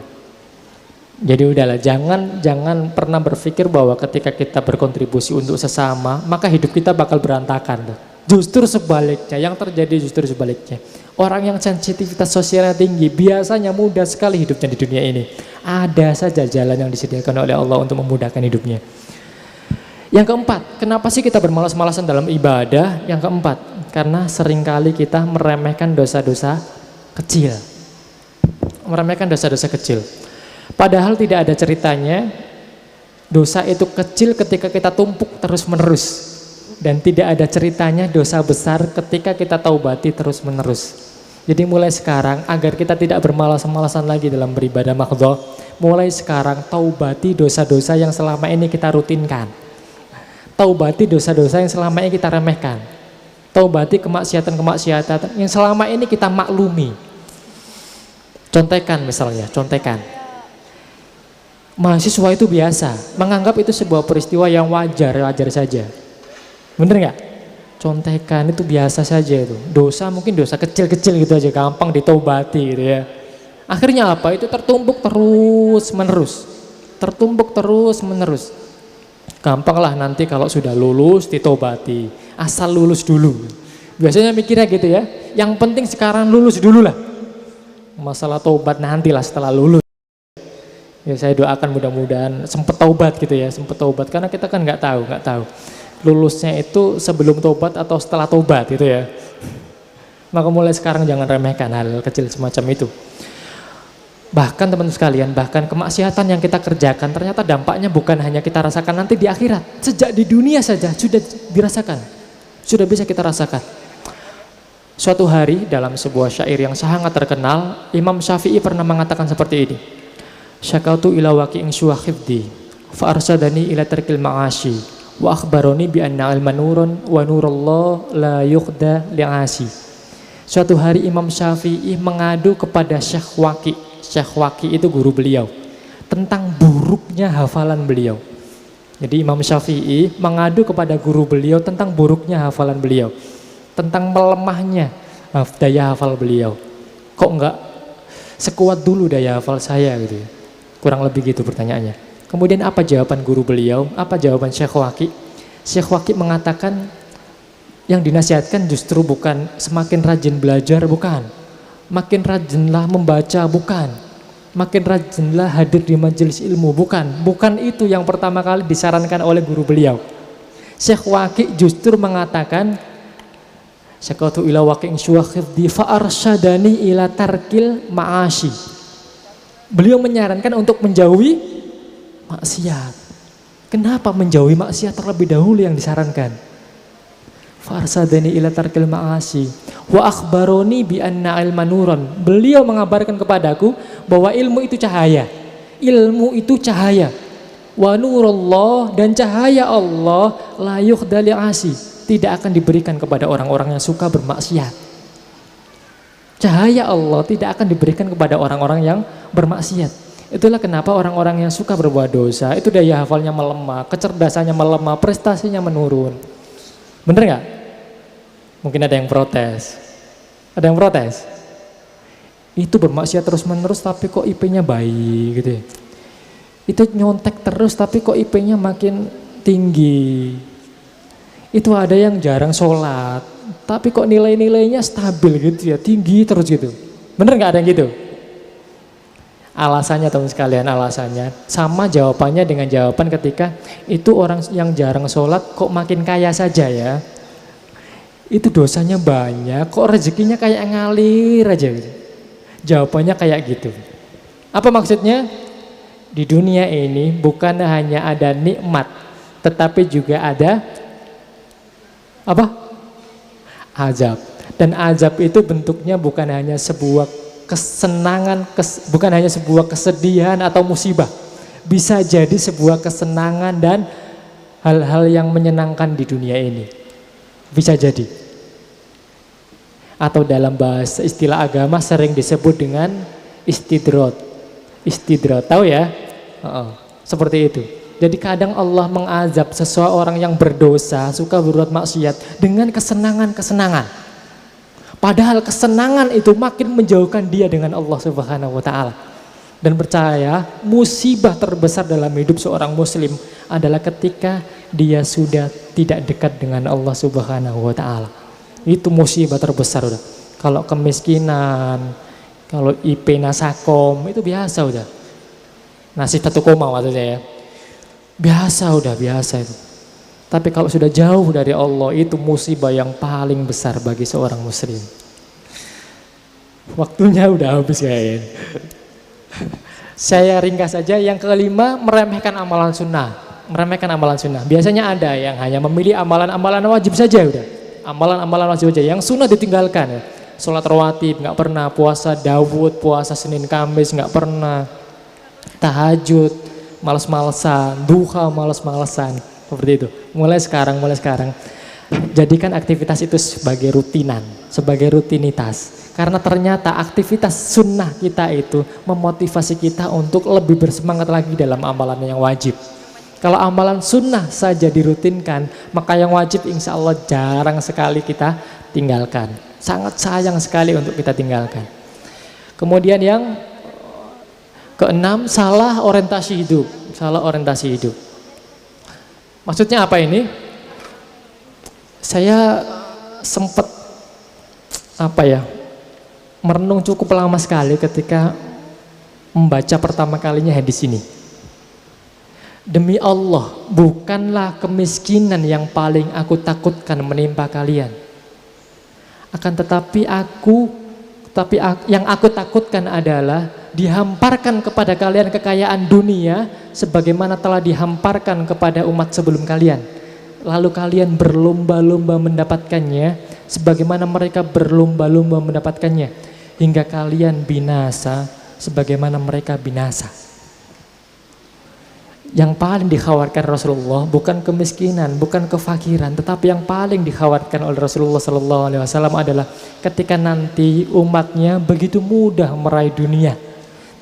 Jadi udahlah, jangan pernah berpikir bahwa ketika kita berkontribusi untuk sesama, maka hidup kita bakal berantakan. Justru sebaliknya, yang terjadi justru sebaliknya. Orang yang sensitivitas sosialnya tinggi, biasanya mudah sekali hidupnya di dunia ini. Ada saja jalan yang disediakan oleh Allah untuk memudahkan hidupnya. Yang keempat, kenapa sih kita bermalas-malasan dalam ibadah? Yang keempat, karena seringkali kita meremehkan dosa-dosa kecil. Meremehkan dosa-dosa kecil. Padahal tidak ada ceritanya dosa itu kecil ketika kita tumpuk terus-menerus. Dan tidak ada ceritanya dosa besar ketika kita taubati terus-menerus. Jadi mulai sekarang agar kita tidak bermalas-malasan lagi dalam beribadah mahdhah, mulai sekarang taubati dosa-dosa yang selama ini kita rutinkan. Taubati dosa-dosa yang selama ini kita remehkan. Taubati kemaksiatan-kemaksiatan yang selama ini kita maklumi. Contekan misalnya, contekan. Mahasiswa itu biasa, menganggap itu sebuah peristiwa yang wajar saja. Bener nggak? Contekan itu biasa saja itu. Dosa mungkin dosa kecil-kecil gitu aja, gampang ditaubati gitu ya. Akhirnya apa? Itu tertumpuk terus-menerus. Tertumpuk terus-menerus. Gampang lah nanti kalau sudah lulus ditaubati. Asal lulus dulu. Biasanya mikirnya gitu ya. Yang penting sekarang lulus dulu lah. Masalah taubat nantilah setelah lulus. Ya saya doakan mudah-mudahan sempat taubat gitu ya, sempat taubat karena kita kan nggak tahu lulusnya itu sebelum taubat atau setelah taubat gitu ya. Maka mulai sekarang jangan remehkan hal kecil semacam itu. Bahkan teman-teman sekalian, bahkan kemaksiatan yang kita kerjakan ternyata dampaknya bukan hanya kita rasakan nanti di akhirat, sejak di dunia saja sudah dirasakan, sudah bisa kita rasakan. Suatu hari dalam sebuah syair yang sangat terkenal, Imam Syafi'i pernah mengatakan seperti ini. Syakautu ila waqi'in syuhibdi fa arsadani ila tarkil ma'ashi wa akhbaroni bi anna ilman nurun wa nurullah la yuqda li'asi. Suatu hari Imam Syafi'i mengadu kepada Syekh Waqi'. Syekh Waqi' itu guru beliau tentang buruknya hafalan beliau. Jadi Imam Syafi'i mengadu kepada guru beliau tentang buruknya hafalan beliau, tentang melemahnya daya hafal beliau. Kok enggak sekuat dulu daya hafal saya gitu ya. Kurang lebih gitu pertanyaannya. Kemudian apa jawaban guru beliau? Apa jawaban Syekh Waqi'? Syekh Waqi' mengatakan yang dinasihatkan justru bukan semakin rajin belajar, bukan. Makin rajinlah membaca, bukan. Makin rajinlah hadir di majelis ilmu, bukan. Bukan itu yang pertama kali disarankan oleh guru beliau. Syekh Waqi' justru mengatakan Syakautu ila waqi'in syuhibdi fa arsyadani ila tarkil ma'ashi. Beliau menyarankan untuk menjauhi maksiat. Kenapa menjauhi maksiat terlebih dahulu yang disarankan? Farsadani ila tarkil ma'asi wa akhbaroni bi anna ilman nurun. Beliau mengabarkan kepadaku bahwa ilmu itu cahaya. Ilmu itu cahaya. Wa nurullah, dan cahaya Allah la yuqda li'asi, tidak akan diberikan kepada orang-orang yang suka bermaksiat. Cahaya Allah tidak akan diberikan kepada orang-orang yang bermaksiat. Itulah kenapa orang-orang yang suka berbuat dosa itu daya hafalnya melemah, kecerdasannya melemah, prestasinya menurun. Bener nggak? Mungkin ada yang protes. Ada yang protes? Itu bermaksiat terus-menerus tapi kok IP-nya baik gitu ya. Itu nyontek terus tapi kok IP-nya makin tinggi. Itu ada yang jarang sholat tapi kok nilai-nilainya stabil gitu ya, tinggi terus gitu. Bener nggak ada yang gitu? Alasannya teman sekalian, alasannya sama jawabannya dengan jawaban ketika itu orang yang jarang sholat kok makin kaya saja ya. Itu dosanya banyak, kok rezekinya kayak ngalir aja gitu. Jawabannya kayak gitu. Apa maksudnya? Di dunia ini bukan hanya ada nikmat, tetapi juga ada apa? Azab. Dan azab itu bentuknya bukan hanya sebuah kesenangan, bukan hanya sebuah kesedihan atau musibah. Bisa jadi sebuah kesenangan dan hal-hal yang menyenangkan di dunia ini. Bisa jadi. Atau dalam bahasa istilah agama sering disebut dengan istidrot. Istidrot, tahu ya? Seperti itu. Jadi kadang Allah mengazab seseorang yang berdosa, suka berbuat maksiat dengan kesenangan-kesenangan. Padahal kesenangan itu makin menjauhkan dia dengan Allah Subhanahu wa taala. Dan percaya musibah terbesar dalam hidup seorang muslim adalah ketika dia sudah tidak dekat dengan Allah Subhanahu wa taala. Itu musibah terbesar udah. Kalau kemiskinan, kalau IP Nasakom itu biasa udah. Nasib 1 koma maksudnya ya. Biasa itu. Tapi kalau sudah jauh dari Allah itu musibah yang paling besar bagi seorang muslim. Waktunya udah habis kayaknya. Saya ringkas saja. Yang kelima, meremehkan amalan sunnah. Biasanya ada yang hanya memilih amalan-amalan wajib saja udah. Amalan-amalan wajib saja. Yang sunnah ditinggalkan. Sholat rawatib nggak pernah, puasa Daud, puasa Senin Kamis nggak pernah, tahajud malas-malesan, duha malas-malesan. Seperti itu. Mulai sekarang jadikan aktivitas itu sebagai rutinitas. Karena ternyata aktivitas sunnah kita itu memotivasi kita untuk lebih bersemangat lagi dalam amalan yang wajib. Kalau amalan sunnah saja dirutinkan, maka yang wajib insya Allah jarang sekali kita tinggalkan. Sangat sayang sekali untuk kita tinggalkan. Kemudian yang keenam, salah orientasi hidup. Maksudnya apa ini? Saya sempat merenung cukup lama sekali ketika membaca pertama kalinya hadis ini. Demi Allah, bukanlah kemiskinan yang paling aku takutkan menimpa kalian. Akan tetapi yang aku takutkan adalah dihamparkan kepada kalian kekayaan dunia sebagaimana telah dihamparkan kepada umat sebelum kalian. Lalu kalian berlomba-lomba mendapatkannya sebagaimana mereka berlomba-lomba mendapatkannya hingga kalian binasa sebagaimana mereka binasa. Yang paling dikhawatirkan Rasulullah bukan kemiskinan, bukan kefakiran, tetapi yang paling dikhawatirkan oleh Rasulullah SAW adalah ketika nanti umatnya begitu mudah meraih dunia.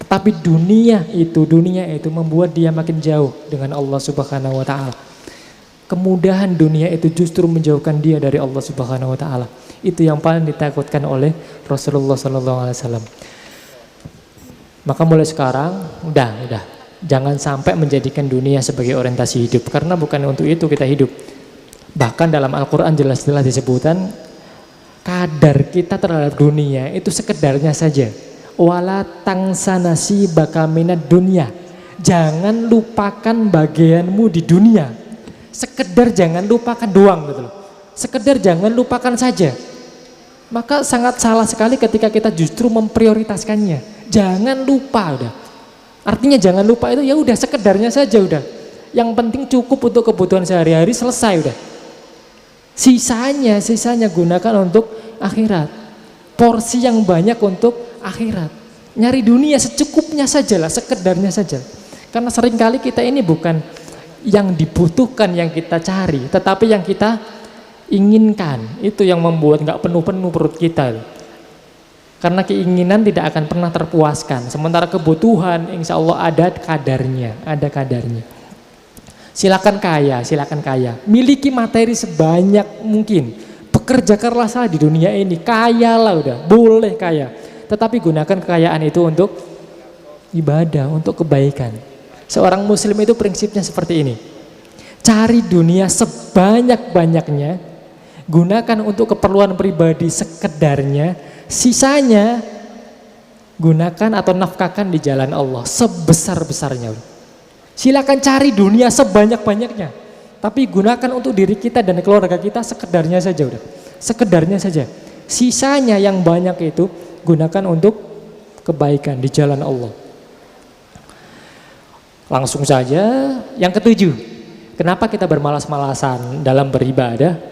Tetapi dunia itu membuat dia makin jauh dengan Allah Subhanahu wa taala. Kemudahan dunia itu justru menjauhkan dia dari Allah Subhanahu wa taala. Itu yang paling ditakutkan oleh Rasulullah SAW. Maka mulai sekarang udah jangan sampai menjadikan dunia sebagai orientasi hidup, karena bukan untuk itu kita hidup. Bahkan dalam Al-Quran jelas-jelas disebutkan kadar kita terhadap dunia itu sekedarnya saja. Wala tangsanasi bakaminat dunia. Jangan lupakan bagianmu di dunia. Sekedar jangan lupakan doang gitu loh. Sekedar jangan lupakan saja. Maka sangat salah sekali ketika kita justru memprioritaskannya. Jangan lupa udah. Artinya jangan lupa itu ya udah sekedarnya saja udah. Yang penting cukup untuk kebutuhan sehari-hari, selesai udah. Sisanya gunakan untuk akhirat. Porsi yang banyak untuk akhirat. Nyari dunia secukupnya sajalah, sekedarnya saja. Karena seringkali kita ini bukan yang dibutuhkan yang kita cari, tetapi yang kita inginkan. Itu yang membuat nggak penuh-penuh perut kita. Karena keinginan tidak akan pernah terpuaskan. Sementara kebutuhan insya Allah ada kadarnya. Silakan kaya. Miliki materi sebanyak mungkin. Bekerja keraslah di dunia ini. Kaya lah udah, boleh kaya. Tetapi gunakan kekayaan itu untuk ibadah, untuk kebaikan. Seorang muslim itu prinsipnya seperti ini. Cari dunia sebanyak-banyaknya. Gunakan untuk keperluan pribadi sekedarnya. Sisanya gunakan atau nafkahkan di jalan Allah sebesar-besarnya. Silakan cari dunia sebanyak-banyaknya, tapi gunakan untuk diri kita dan keluarga kita sekedarnya saja udah. Sekedarnya saja. Sisanya yang banyak itu gunakan untuk kebaikan di jalan Allah. Langsung saja yang ketujuh. Kenapa kita bermalas-malasan dalam beribadah?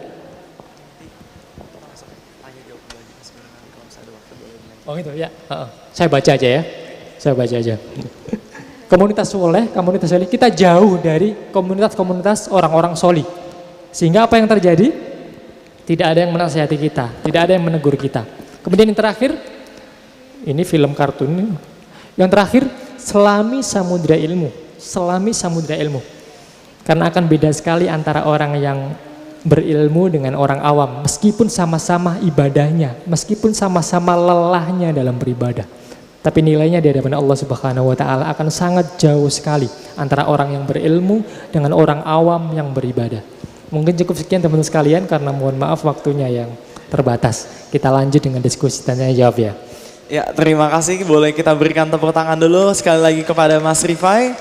Oh gitu ya, saya baca aja. Komunitas soleh, kita jauh dari komunitas orang-orang solih. Sehingga apa yang terjadi? Tidak ada yang menasihati kita, tidak ada yang menegur kita. Kemudian yang terakhir, ini film kartun. Yang terakhir, selami samudra ilmu. Karena akan beda sekali antara orang yang berilmu dengan orang awam, meskipun sama-sama ibadahnya, meskipun sama-sama lelahnya dalam beribadah, tapi nilainya di hadapan Allah Subhanahu wa taala akan sangat jauh sekali antara orang yang berilmu dengan orang awam yang beribadah. Mungkin cukup sekian teman-teman sekalian, karena mohon maaf waktunya yang terbatas. Kita lanjut dengan diskusi tanya jawab ya. Ya, terima kasih. Boleh kita berikan tepuk tangan dulu sekali lagi kepada Mas Rifai.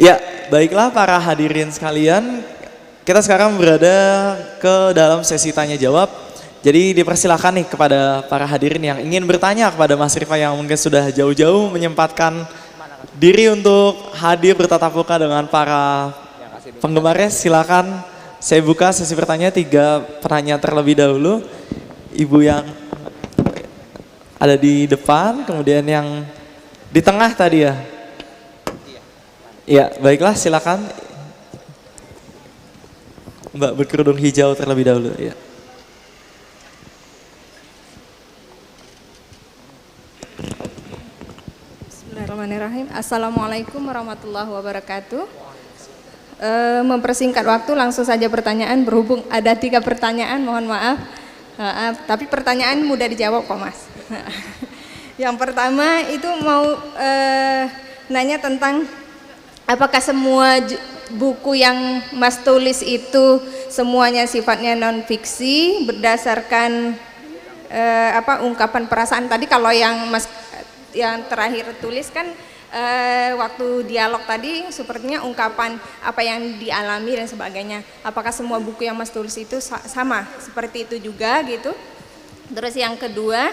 Ya, baiklah para hadirin sekalian, kita sekarang berada ke dalam sesi tanya jawab. Jadi dipersilakan nih kepada para hadirin yang ingin bertanya kepada Mas Rifai yang mungkin sudah jauh-jauh menyempatkan diri untuk hadir bertatap muka dengan para penggemarnya. Silakan, saya buka sesi bertanya, 3 penanya terlebih dahulu. Ibu yang ada di depan, kemudian yang di tengah tadi ya. Ya, baiklah silakan. Mbak berkerudung hijau terlebih dahulu ya. Bismillahirrahmanirrahim. Assalamualaikum warahmatullahi wabarakatuh. Mempersingkat waktu, langsung saja pertanyaan. Berhubung ada 3 pertanyaan, mohon maaf. Tapi pertanyaan mudah dijawab kok Mas. Yang pertama itu mau nanya tentang apakah semua buku yang Mas tulis itu semuanya sifatnya non fiksi berdasarkan ungkapan perasaan tadi. Kalau yang Mas yang terakhir tulis kan waktu dialog tadi sepertinya ungkapan apa yang dialami dan sebagainya. Apakah semua buku yang Mas tulis itu sama seperti itu juga gitu? Terus yang kedua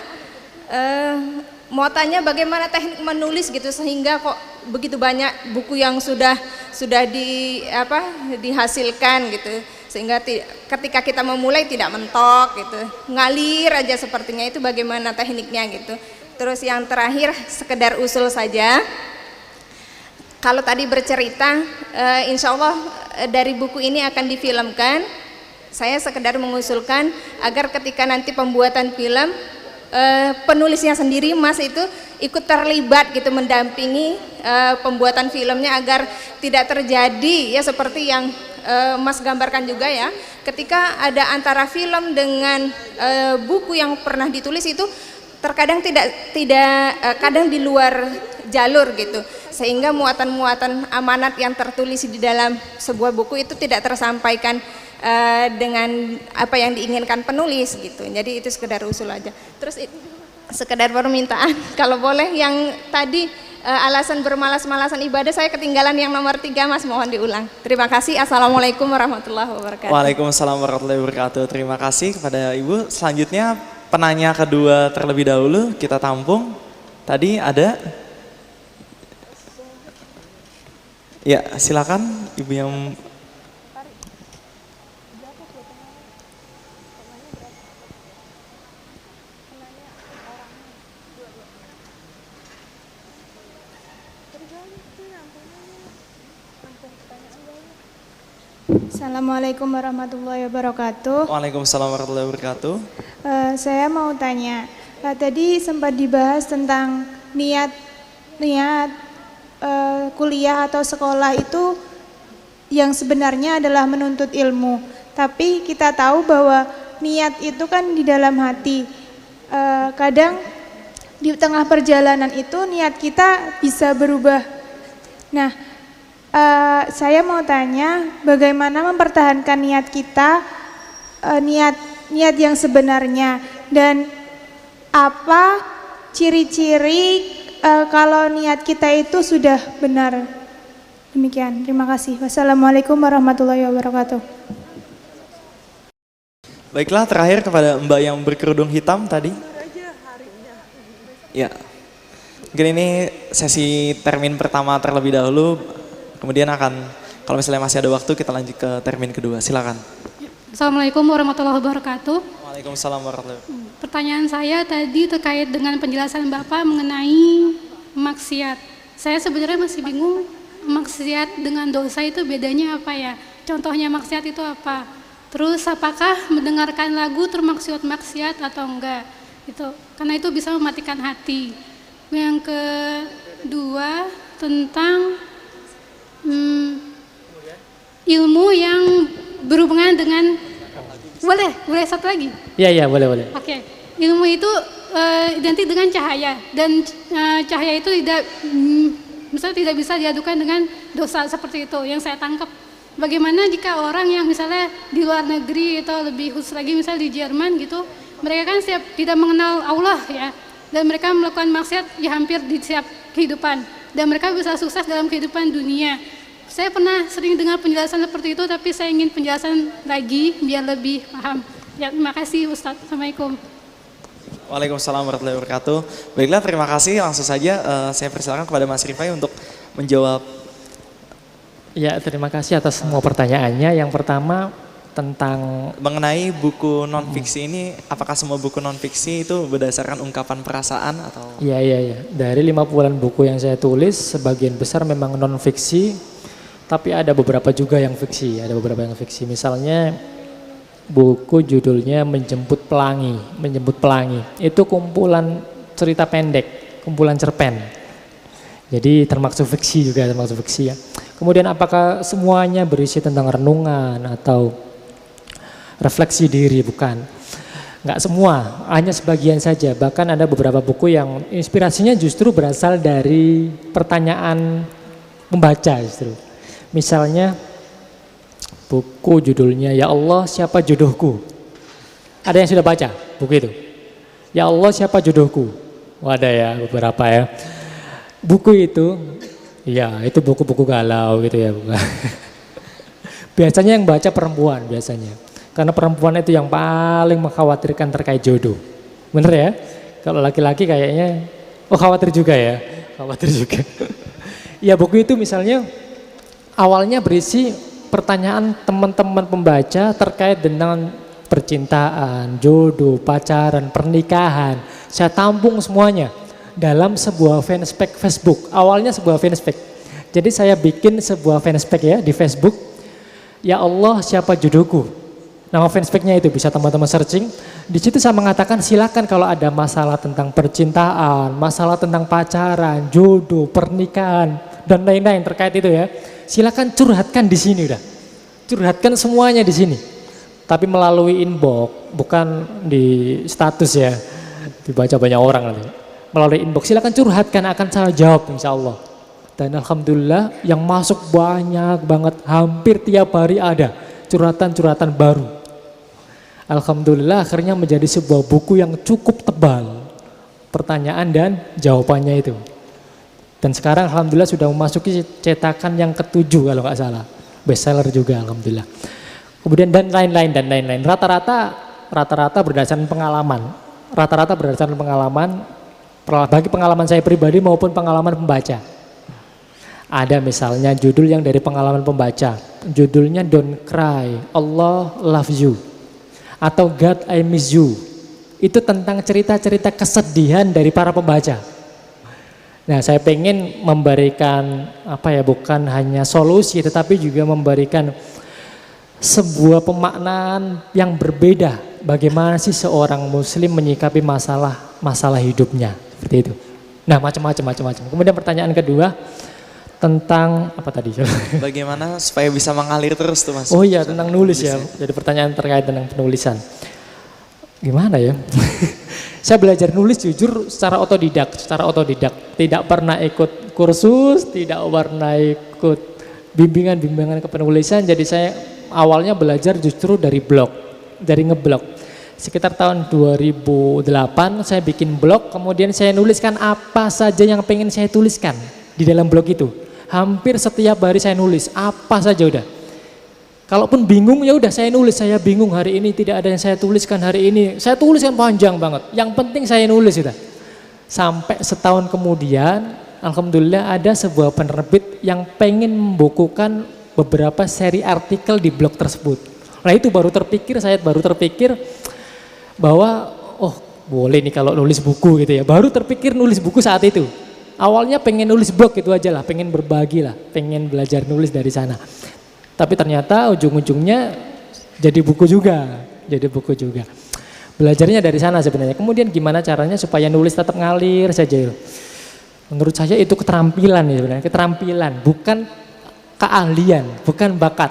mau tanya bagaimana teknik menulis gitu sehingga kok begitu banyak buku yang sudah dihasilkan gitu, sehingga ketika kita memulai tidak mentok gitu, ngalir aja sepertinya. Itu bagaimana tekniknya gitu. Terus yang terakhir sekedar usul saja, kalau tadi bercerita insya Allah dari buku ini akan difilmkan, saya sekedar mengusulkan agar ketika nanti pembuatan film penulisnya sendiri Mas itu ikut terlibat gitu, mendampingi pembuatan filmnya agar tidak terjadi ya seperti yang Mas gambarkan juga ya, ketika ada antara film dengan buku yang pernah ditulis itu terkadang tidak kadang di luar jalur gitu, sehingga muatan-muatan amanat yang tertulis di dalam sebuah buku itu tidak tersampaikan dengan apa yang diinginkan penulis gitu. Jadi itu sekedar usul aja. Terus sekedar permintaan kalau boleh yang tadi alasan bermalas-malasan ibadah saya ketinggalan yang nomor 3 Mas, mohon diulang. Terima kasih. Assalamualaikum warahmatullahi wabarakatuh. Waalaikumsalam warahmatullahi wabarakatuh. Terima kasih kepada Ibu. Selanjutnya penanya kedua terlebih dahulu kita tampung. Tadi ada. Ya, silakan Ibu yang Assalamualaikum warahmatullahi wabarakatuh. Waalaikumsalam warahmatullahi wabarakatuh. Saya mau tanya, tadi sempat dibahas tentang niat kuliah atau sekolah itu yang sebenarnya adalah menuntut ilmu. Tapi kita tahu bahwa niat itu kan di dalam hati. Kadang di tengah perjalanan itu niat kita bisa berubah. Nah, saya mau tanya bagaimana mempertahankan niat kita, niat yang sebenarnya, dan apa ciri-ciri kalau niat kita itu sudah benar. Demikian, terima kasih. Wassalamualaikum warahmatullahi wabarakatuh. Baiklah, terakhir kepada Mbak yang berkerudung hitam tadi. Ya, mungkin ini sesi termin pertama terlebih dahulu. Kemudian kalau misalnya masih ada waktu kita lanjut ke termin kedua. Silakan. Assalamualaikum warahmatullahi wabarakatuh. Waalaikumsalam warahmatullahi wabarakatuh. Pertanyaan saya tadi terkait dengan penjelasan Bapak mengenai maksiat. Saya sebenarnya masih bingung maksiat dengan dosa itu bedanya apa ya? Contohnya maksiat itu apa? Terus apakah mendengarkan lagu termaksud maksiat atau enggak? Itu karena itu bisa mematikan hati. Yang kedua tentang ilmu yang berhubungan dengan, boleh satu lagi? Iya, boleh. Oke, ilmu itu identik dengan cahaya dan cahaya itu misalnya tidak bisa diadukan dengan dosa seperti itu yang saya tangkap. Bagaimana jika orang yang misalnya di luar negeri atau lebih khusus lagi misalnya di Jerman gitu, mereka kan tidak mengenal Allah ya, dan mereka melakukan maksiat ya hampir di setiap kehidupan, dan mereka bisa sukses dalam kehidupan dunia. Saya pernah sering dengar penjelasan seperti itu, tapi saya ingin penjelasan lagi biar lebih paham. Ya, terima kasih Ustadz. Assalamualaikum. Waalaikumsalam warahmatullahi wabarakatuh. Baiklah, terima kasih. Langsung saja saya persilakan kepada Mas Rifai untuk menjawab. Ya, terima kasih atas semua pertanyaannya. Yang pertama tentang Mengenai buku non-fiksi ini, apakah semua buku non-fiksi itu berdasarkan ungkapan perasaan atau? Iya. Dari 50-an buku yang saya tulis, sebagian besar memang non-fiksi, tapi ada beberapa juga yang fiksi. Misalnya buku judulnya Menjemput Pelangi. Itu kumpulan cerita pendek, kumpulan cerpen. Jadi termasuk fiksi ya. Kemudian apakah semuanya berisi tentang renungan atau refleksi diri? Bukan. Enggak semua, hanya sebagian saja. Bahkan ada beberapa buku yang inspirasinya justru berasal dari pertanyaan pembaca justru. Misalnya buku judulnya Ya Allah Siapa Jodohku. Ada yang sudah baca buku itu? Ya Allah Siapa Jodohku. Ada ya beberapa ya. Buku itu, ya itu buku-buku galau gitu ya. Biasanya yang baca perempuan biasanya. Karena perempuan itu yang paling mengkhawatirkan terkait jodoh. Bener ya? Kalau laki-laki kayaknya, khawatir juga ya. Ya buku itu misalnya awalnya berisi pertanyaan teman-teman pembaca terkait dengan percintaan, jodoh, pacaran, pernikahan. Saya tampung semuanya dalam sebuah fanspage Facebook. Awalnya sebuah fanspage. Jadi saya bikin sebuah fanspage ya di Facebook. Ya Allah Siapa Jodohku. Nama fanspage-nya itu bisa teman-teman searching. Di situ saya mengatakan silakan kalau ada masalah tentang percintaan, masalah tentang pacaran, jodoh, pernikahan dan lain-lain terkait itu ya. Silakan curhatkan di sini udah. Curhatkan semuanya di sini. Tapi melalui inbox, bukan di status ya. Dibaca banyak orang nanti. Melalui inbox, silakan curhatkan, akan saya jawab insya Allah. Dan alhamdulillah yang masuk banyak banget, hampir tiap hari ada curhatan-curhatan baru. Alhamdulillah akhirnya menjadi sebuah buku yang cukup tebal, pertanyaan dan jawabannya itu. Dan sekarang alhamdulillah sudah memasuki cetakan yang ke-7 kalau nggak salah, bestseller juga alhamdulillah. Kemudian dan lain-lain. Rata-rata berdasarkan pengalaman. Bagi pengalaman saya pribadi maupun pengalaman pembaca. Ada misalnya judul yang dari pengalaman pembaca, judulnya Don't Cry, Allah Loves You, atau God I Miss You. Itu tentang cerita-cerita kesedihan dari para pembaca. Nah, saya pengen memberikan bukan hanya solusi, tetapi juga memberikan sebuah pemaknaan yang berbeda. Bagaimana sih seorang muslim menyikapi masalah hidupnya. Seperti itu. Nah, macam-macam. Kemudian pertanyaan kedua tentang apa tadi? Bagaimana supaya bisa mengalir terus tuh Mas? Oh iya, tentang nulis ya. Jadi pertanyaan terkait dengan penulisan. Gimana ya? Saya belajar nulis jujur secara otodidak. Tidak pernah ikut kursus, tidak pernah ikut bimbingan kepenulisan. Jadi saya awalnya belajar justru dari ngeblog. Sekitar tahun 2008 saya bikin blog, kemudian saya nuliskan apa saja yang pengen saya tuliskan di dalam blog itu. Hampir setiap hari saya nulis apa saja udah. Kalaupun bingung ya udah saya nulis, saya bingung hari ini tidak ada yang saya tuliskan hari ini. Saya tuliskan panjang banget. Yang penting saya nulis udah. Sampai setahun kemudian alhamdulillah ada sebuah penerbit yang pengen membukukan beberapa seri artikel di blog tersebut. Nah itu saya baru terpikir bahwa boleh nih kalau nulis buku gitu ya. Baru terpikir nulis buku saat itu. Awalnya pengen nulis blog itu aja lah, pengen berbagi lah, pengen belajar nulis dari sana. Tapi ternyata ujung-ujungnya jadi buku juga. Belajarnya dari sana sebenarnya. Kemudian gimana caranya supaya nulis tetap ngalir saja. Menurut saya itu keterampilan ya sebenarnya, keterampilan, bukan keahlian, bukan bakat.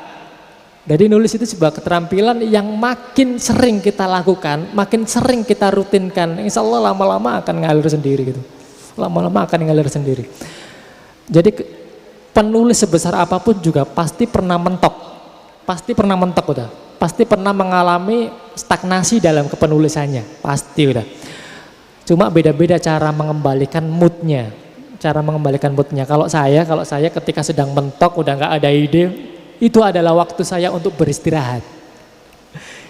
Jadi nulis itu sebuah keterampilan yang makin sering kita lakukan, makin sering kita rutinkan, insya Allah lama-lama akan ngalir sendiri gitu. Lama-lama akan ngalir sendiri. Jadi penulis sebesar apapun juga pasti pernah mentok. Pasti pernah mentok udah. Pasti pernah mengalami stagnasi dalam kepenulisannya. Pasti udah. Cuma beda-beda cara mengembalikan moodnya. Cara mengembalikan moodnya. Kalau saya ketika sedang mentok udah nggak ada ide, itu adalah waktu saya untuk beristirahat.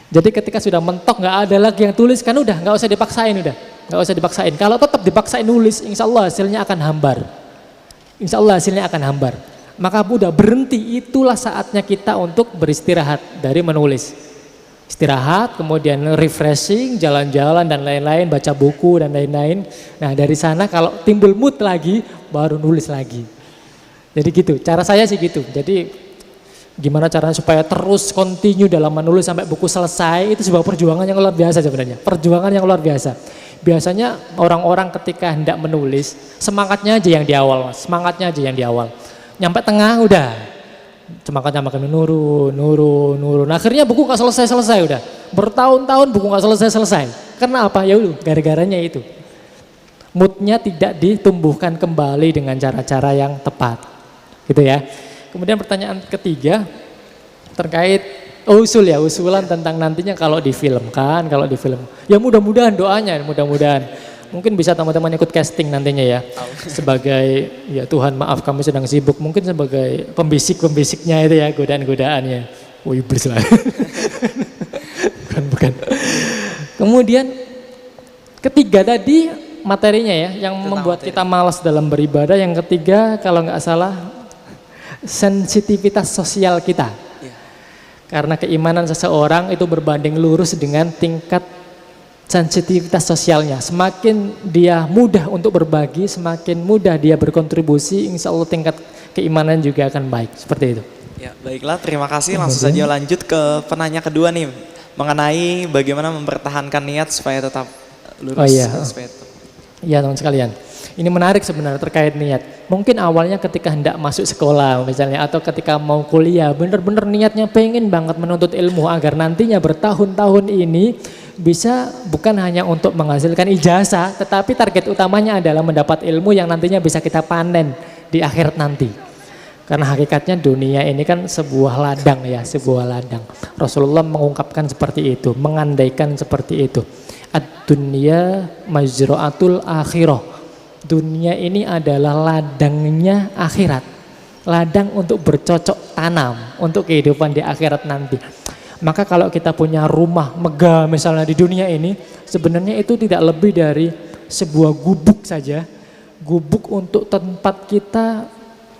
Jadi ketika sudah mentok nggak ada lagi yang tulis kan udah nggak usah dipaksain udah, nggak usah dipaksain. Kalau tetap dipaksain nulis, insya Allah hasilnya akan hambar. Insya Allah hasilnya akan hambar. Maka udah berhenti, itulah saatnya kita untuk beristirahat dari menulis. Istirahat, kemudian refreshing, jalan-jalan dan lain-lain, baca buku dan lain-lain. Nah dari sana kalau timbul mood lagi, baru nulis lagi. Jadi gitu, cara saya sih gitu. Jadi gimana caranya supaya terus continue dalam menulis sampai buku selesai, itu sebuah perjuangan yang luar biasa sebenarnya. Perjuangan yang luar biasa. Biasanya orang-orang ketika hendak menulis, semangatnya aja yang di awal mas, semangatnya aja yang di awal. Nyampe tengah udah, semangatnya makin nurun. Akhirnya buku gak selesai udah. Bertahun-tahun buku gak selesai. Karena apa? Ya udah, gara-garanya itu. Moodnya tidak ditumbuhkan kembali dengan cara-cara yang tepat. Gitu ya. Kemudian pertanyaan ketiga terkait usulan tentang nantinya kalau difilmkan, ya mudah-mudahan doanya, mudah-mudahan mungkin bisa teman-teman ikut casting nantinya ya, sebagai ya Tuhan maaf kami sedang sibuk, mungkin sebagai pembisik-pembisiknya itu ya, godaan-godaannya, iblis lah, bukan. Kemudian ketiga tadi materinya ya, yang membuat kita malas dalam beribadah, yang ketiga kalau nggak salah sensitivitas sosial kita. Karena keimanan seseorang itu berbanding lurus dengan tingkat sensitivitas sosialnya. Semakin dia mudah untuk berbagi, semakin mudah dia berkontribusi, insya Allah tingkat keimanan juga akan baik. Seperti itu. Ya, baiklah, terima kasih. Langsung saja lanjut ke penanya kedua nih, mengenai bagaimana mempertahankan niat supaya tetap lurus. Oh iya. Iya teman sekalian. Ini menarik sebenarnya terkait niat. Mungkin awalnya ketika hendak masuk sekolah misalnya, atau ketika mau kuliah, benar-benar niatnya pengen banget menuntut ilmu agar nantinya bertahun-tahun ini bisa bukan hanya untuk menghasilkan ijazah, tetapi target utamanya adalah mendapat ilmu yang nantinya bisa kita panen di akhirat nanti. Karena hakikatnya dunia ini kan sebuah ladang ya, sebuah ladang. Rasulullah mengungkapkan seperti itu, mengandaikan seperti itu. Ad-dunya majra'atul akhirah. Dunia ini adalah ladangnya akhirat. Ladang untuk bercocok tanam untuk kehidupan di akhirat nanti. Maka kalau kita punya rumah megah misalnya di dunia ini, sebenarnya itu tidak lebih dari sebuah gubuk saja. Gubuk untuk tempat kita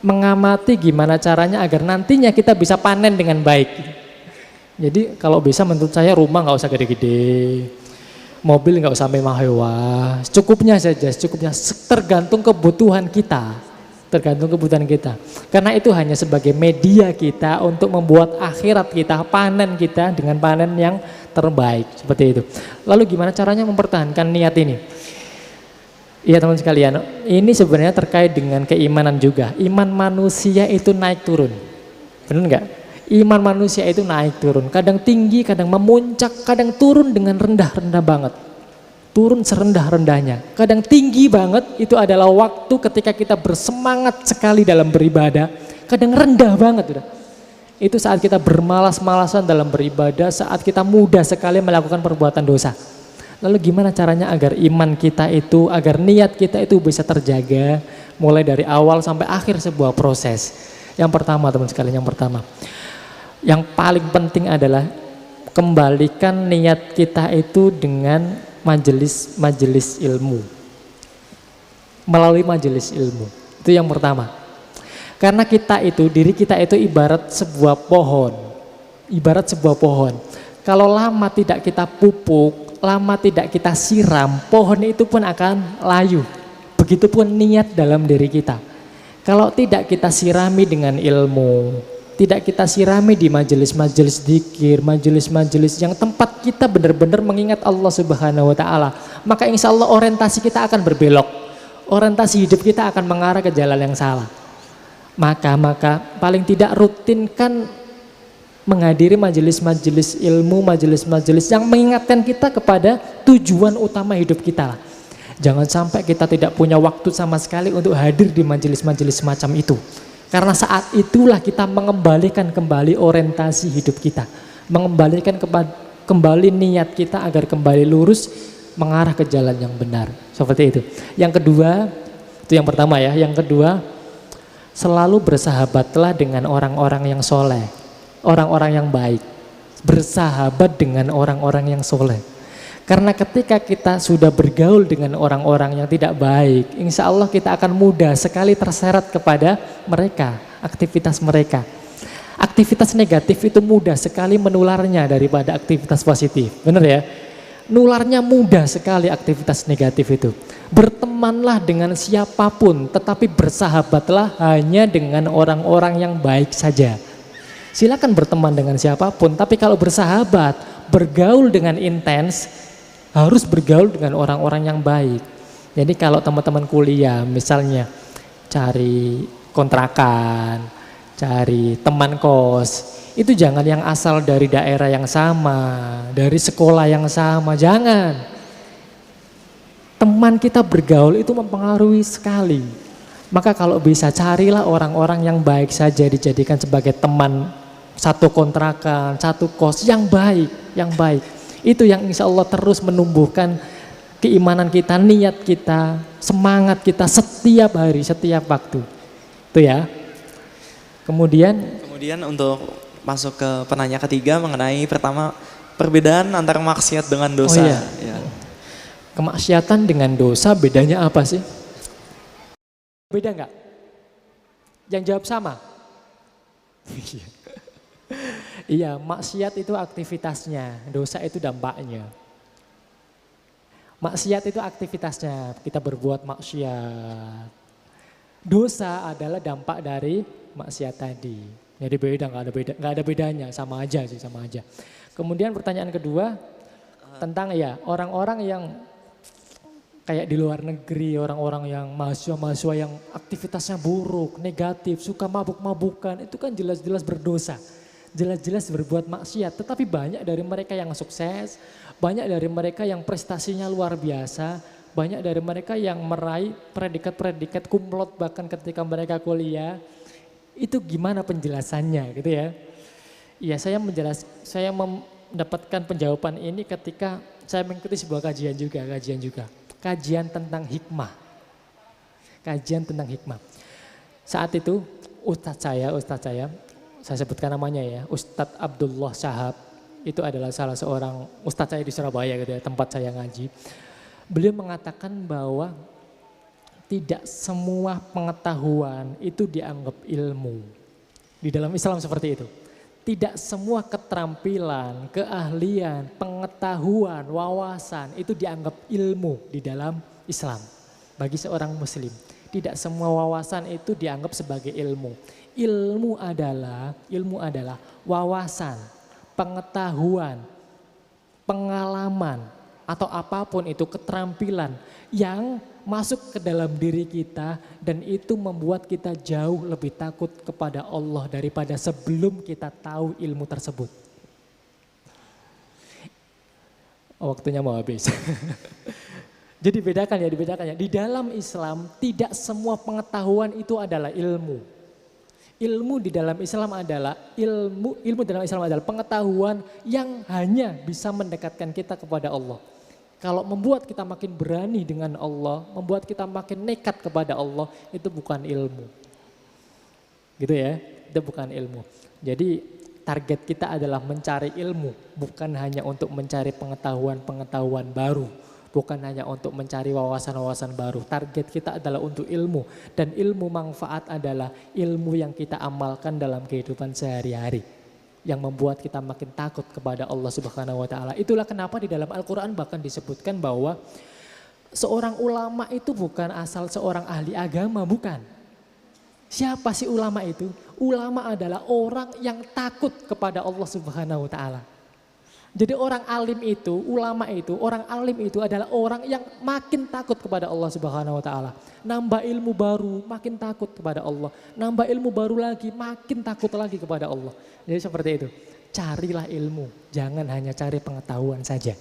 mengamati gimana caranya agar nantinya kita bisa panen dengan baik. Jadi kalau bisa menurut saya rumah nggak usah gede-gede. Mobil nggak usah mewah-mewah, cukupnya saja, cukupnya tergantung kebutuhan kita, Karena itu hanya sebagai media kita untuk membuat akhirat kita, panen kita dengan panen yang terbaik, seperti itu. Lalu gimana caranya mempertahankan niat ini? Iya teman sekalian, ini sebenarnya terkait dengan keimanan juga. Iman manusia itu naik turun, benar nggak? Iman manusia itu naik turun, kadang tinggi, kadang memuncak, kadang turun dengan rendah-rendah banget. Turun serendah-rendahnya. Kadang tinggi banget, itu adalah waktu ketika kita bersemangat sekali dalam beribadah. Kadang rendah banget. Udah. Itu saat kita bermalas-malasan dalam beribadah, saat kita mudah sekali melakukan perbuatan dosa. Lalu gimana caranya agar iman kita itu, agar niat kita itu bisa terjaga, mulai dari awal sampai akhir sebuah proses. Yang pertama teman sekalian, yang paling penting adalah kembalikan niat kita itu dengan majelis ilmu. Melalui majelis ilmu. Itu yang pertama. Karena diri kita itu ibarat sebuah pohon. Kalau lama tidak kita pupuk, lama tidak kita siram, pohon itu pun akan layu. Begitupun niat dalam diri kita. Kalau tidak kita sirami dengan ilmu, tidak kita sirami di majelis-majelis dzikir, majelis-majelis yang tempat kita benar-benar mengingat Allah Subhanahu wa taala, maka insya Allah orientasi kita akan berbelok. Orientasi hidup kita akan mengarah ke jalan yang salah. Maka paling tidak rutinkan menghadiri majelis-majelis ilmu, majelis-majelis yang mengingatkan kita kepada tujuan utama hidup kita. Jangan sampai kita tidak punya waktu sama sekali untuk hadir di majelis-majelis semacam itu. Karena saat itulah kita mengembalikan kembali orientasi hidup kita. Mengembalikan kembali niat kita agar kembali lurus mengarah ke jalan yang benar. Seperti itu. Yang kedua, itu yang pertama ya. Yang kedua, selalu bersahabatlah dengan orang-orang yang soleh. Orang-orang yang baik. Bersahabat dengan orang-orang yang soleh. Karena ketika kita sudah bergaul dengan orang-orang yang tidak baik, insya Allah kita akan mudah sekali terseret kepada mereka, aktivitas mereka. Aktivitas negatif itu mudah sekali menularnya daripada aktivitas positif, benar ya? Nularnya mudah sekali aktivitas negatif itu. Bertemanlah dengan siapapun, tetapi bersahabatlah hanya dengan orang-orang yang baik saja. Silakan berteman dengan siapapun, tapi kalau bersahabat, bergaul dengan intens, harus bergaul dengan orang-orang yang baik. Jadi kalau teman-teman kuliah misalnya cari kontrakan, cari teman kos, itu jangan yang asal dari daerah yang sama, dari sekolah yang sama, jangan. Teman kita bergaul itu mempengaruhi sekali. Maka kalau bisa carilah orang-orang yang baik saja dijadikan sebagai teman satu kontrakan, satu kos yang baik, yang baik. Itu yang insya Allah terus menumbuhkan keimanan kita, niat kita, semangat kita setiap hari, setiap waktu. Itu ya. Kemudian untuk masuk ke penanya ketiga mengenai pertama perbedaan antara maksiat dengan dosa. Oh iya. Ya. Kemaksiatan dengan dosa bedanya apa sih? Beda enggak? Yang jawab sama? Iya, maksiat itu aktivitasnya, dosa itu dampaknya. Maksiat itu aktivitasnya, kita berbuat maksiat. Dosa adalah dampak dari maksiat tadi. Jadi beda, nggak ada bedanya, sama aja sih, sama aja. Kemudian pertanyaan kedua tentang ya orang-orang yang kayak di luar negeri, orang-orang yang mahasiswa-mahasiswa yang aktivitasnya buruk, negatif, suka mabuk-mabukan, itu kan jelas-jelas berdosa. Jelas-jelas berbuat maksiat, tetapi banyak dari mereka yang sukses, banyak dari mereka yang prestasinya luar biasa, banyak dari mereka yang meraih predikat-predikat kumlot bahkan ketika mereka kuliah. Itu gimana penjelasannya gitu ya? Iya, saya mendapatkan penjawaban ini ketika saya mengikuti sebuah kajian juga. Kajian tentang hikmah. Kajian tentang hikmah. Saat itu Ustadz saya sebutkan namanya ya, Ustadz Abdullah Syahab, itu adalah salah seorang Ustadz saya di Surabaya gitu ya, tempat saya ngaji. Beliau mengatakan bahwa tidak semua pengetahuan itu dianggap ilmu. Di dalam Islam seperti itu. Tidak semua keterampilan, keahlian, pengetahuan, wawasan itu dianggap ilmu di dalam Islam. Bagi seorang muslim, tidak semua wawasan itu dianggap sebagai ilmu. Ilmu adalah wawasan, pengetahuan, pengalaman, atau apapun itu keterampilan yang masuk ke dalam diri kita dan itu membuat kita jauh lebih takut kepada Allah daripada sebelum kita tahu ilmu tersebut. Waktunya mau habis. Jadi dibedakan ya. Di dalam Islam tidak semua pengetahuan itu adalah ilmu. Ilmu dalam Islam adalah pengetahuan yang hanya bisa mendekatkan kita kepada Allah. Kalau membuat kita makin berani dengan Allah, membuat kita makin nekat kepada Allah, itu bukan ilmu. Gitu ya, itu bukan ilmu. Jadi target kita adalah mencari ilmu, bukan hanya untuk mencari pengetahuan-pengetahuan baru. Bukan hanya untuk mencari wawasan-wawasan baru. Target kita adalah untuk ilmu. Dan ilmu manfaat adalah ilmu yang kita amalkan dalam kehidupan sehari-hari. Yang membuat kita makin takut kepada Allah Subhanahu wa Ta'ala. Itulah kenapa di dalam Al-Quran bahkan disebutkan bahwa seorang ulama itu bukan asal seorang ahli agama, bukan. Siapa sih ulama itu? Ulama adalah orang yang takut kepada Allah Subhanahu wa Ta'ala. Jadi orang alim itu, ulama itu, orang alim itu adalah orang yang makin takut kepada Allah Subhanahu wa taala. Nambah ilmu baru, makin takut kepada Allah. Nambah ilmu baru lagi, makin takut lagi kepada Allah. Jadi seperti itu. Carilah ilmu, jangan hanya cari pengetahuan saja.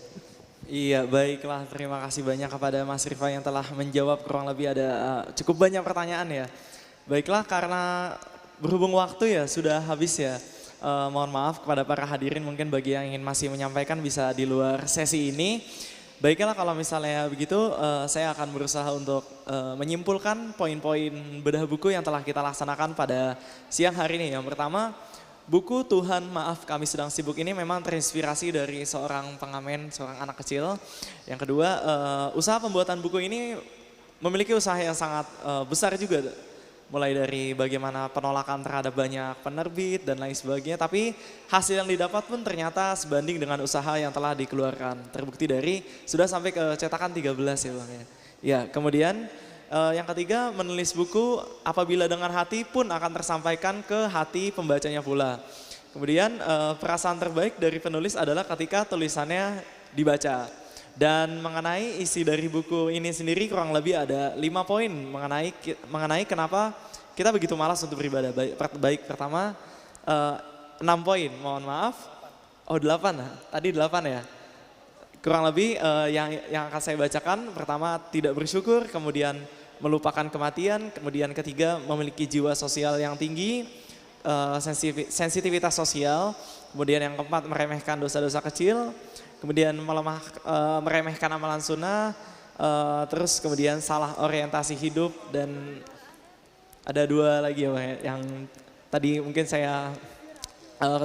Iya, baiklah, terima kasih banyak kepada Mas Rifa yang telah menjawab, kurang lebih ada cukup banyak pertanyaan ya. Baiklah, karena berhubung waktu ya sudah habis ya. Mohon maaf kepada para hadirin, mungkin bagi yang ingin masih menyampaikan bisa di luar sesi ini. Baiklah, kalau misalnya begitu saya akan berusaha untuk menyimpulkan poin-poin bedah buku yang telah kita laksanakan pada siang hari ini. Yang pertama, buku Tuhan Maaf Kami Sedang Sibuk ini memang terinspirasi dari seorang pengamen, seorang anak kecil. Yang kedua, usaha pembuatan buku ini memiliki usaha yang sangat besar juga. Mulai dari bagaimana penolakan terhadap banyak penerbit dan lain sebagainya. Tapi hasil yang didapat pun ternyata sebanding dengan usaha yang telah dikeluarkan. Terbukti dari sudah sampai ke cetakan 13 ya Bang ya. Ya, kemudian yang ketiga, menulis buku apabila dengan hati pun akan tersampaikan ke hati pembacanya pula. Kemudian perasaan terbaik dari penulis adalah ketika tulisannya dibaca. Dan mengenai isi dari buku ini sendiri kurang lebih ada 5 poin mengenai kenapa kita begitu malas untuk beribadah. Baik pertama 6 poin, mohon maaf. Oh 8, tadi 8 ya. Kurang lebih yang akan saya bacakan, pertama tidak bersyukur, kemudian melupakan kematian, kemudian ketiga memiliki jiwa sosial yang tinggi, sensitivitas sosial, kemudian yang keempat meremehkan dosa-dosa kecil, kemudian meremehkan amalan sunnah, terus kemudian salah orientasi hidup, dan ada 2 lagi ya yang tadi mungkin saya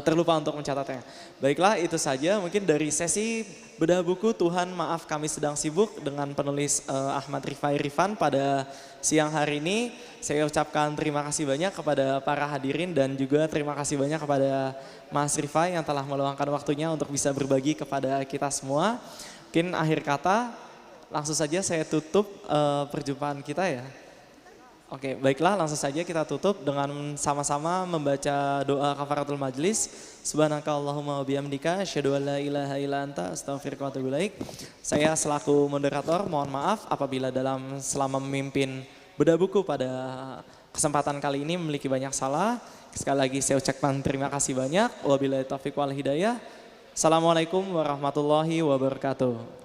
terlupa untuk mencatatnya. Baiklah, itu saja mungkin dari sesi bedah buku Tuhan Maaf Kami Sedang Sibuk dengan penulis Ahmad Rifai Rifan pada siang hari ini. Saya ucapkan terima kasih banyak kepada para hadirin dan juga terima kasih banyak kepada Mas Rifai yang telah meluangkan waktunya untuk bisa berbagi kepada kita semua. Mungkin akhir kata langsung saja saya tutup perjumpaan kita ya. Oke, baiklah, langsung saja kita tutup dengan sama-sama membaca doa kafaratul majlis. Subhanakallahumma wa bihamdika asyhadu an la ilaha illa anta astaghfiruka wa atubu ilaik. Saya selaku moderator mohon maaf apabila selama memimpin bedah buku pada kesempatan kali ini memiliki banyak salah. Sekali lagi saya ucapkan terima kasih banyak. Wabillahi taufiq wal hidayah. Assalamualaikum warahmatullahi wabarakatuh.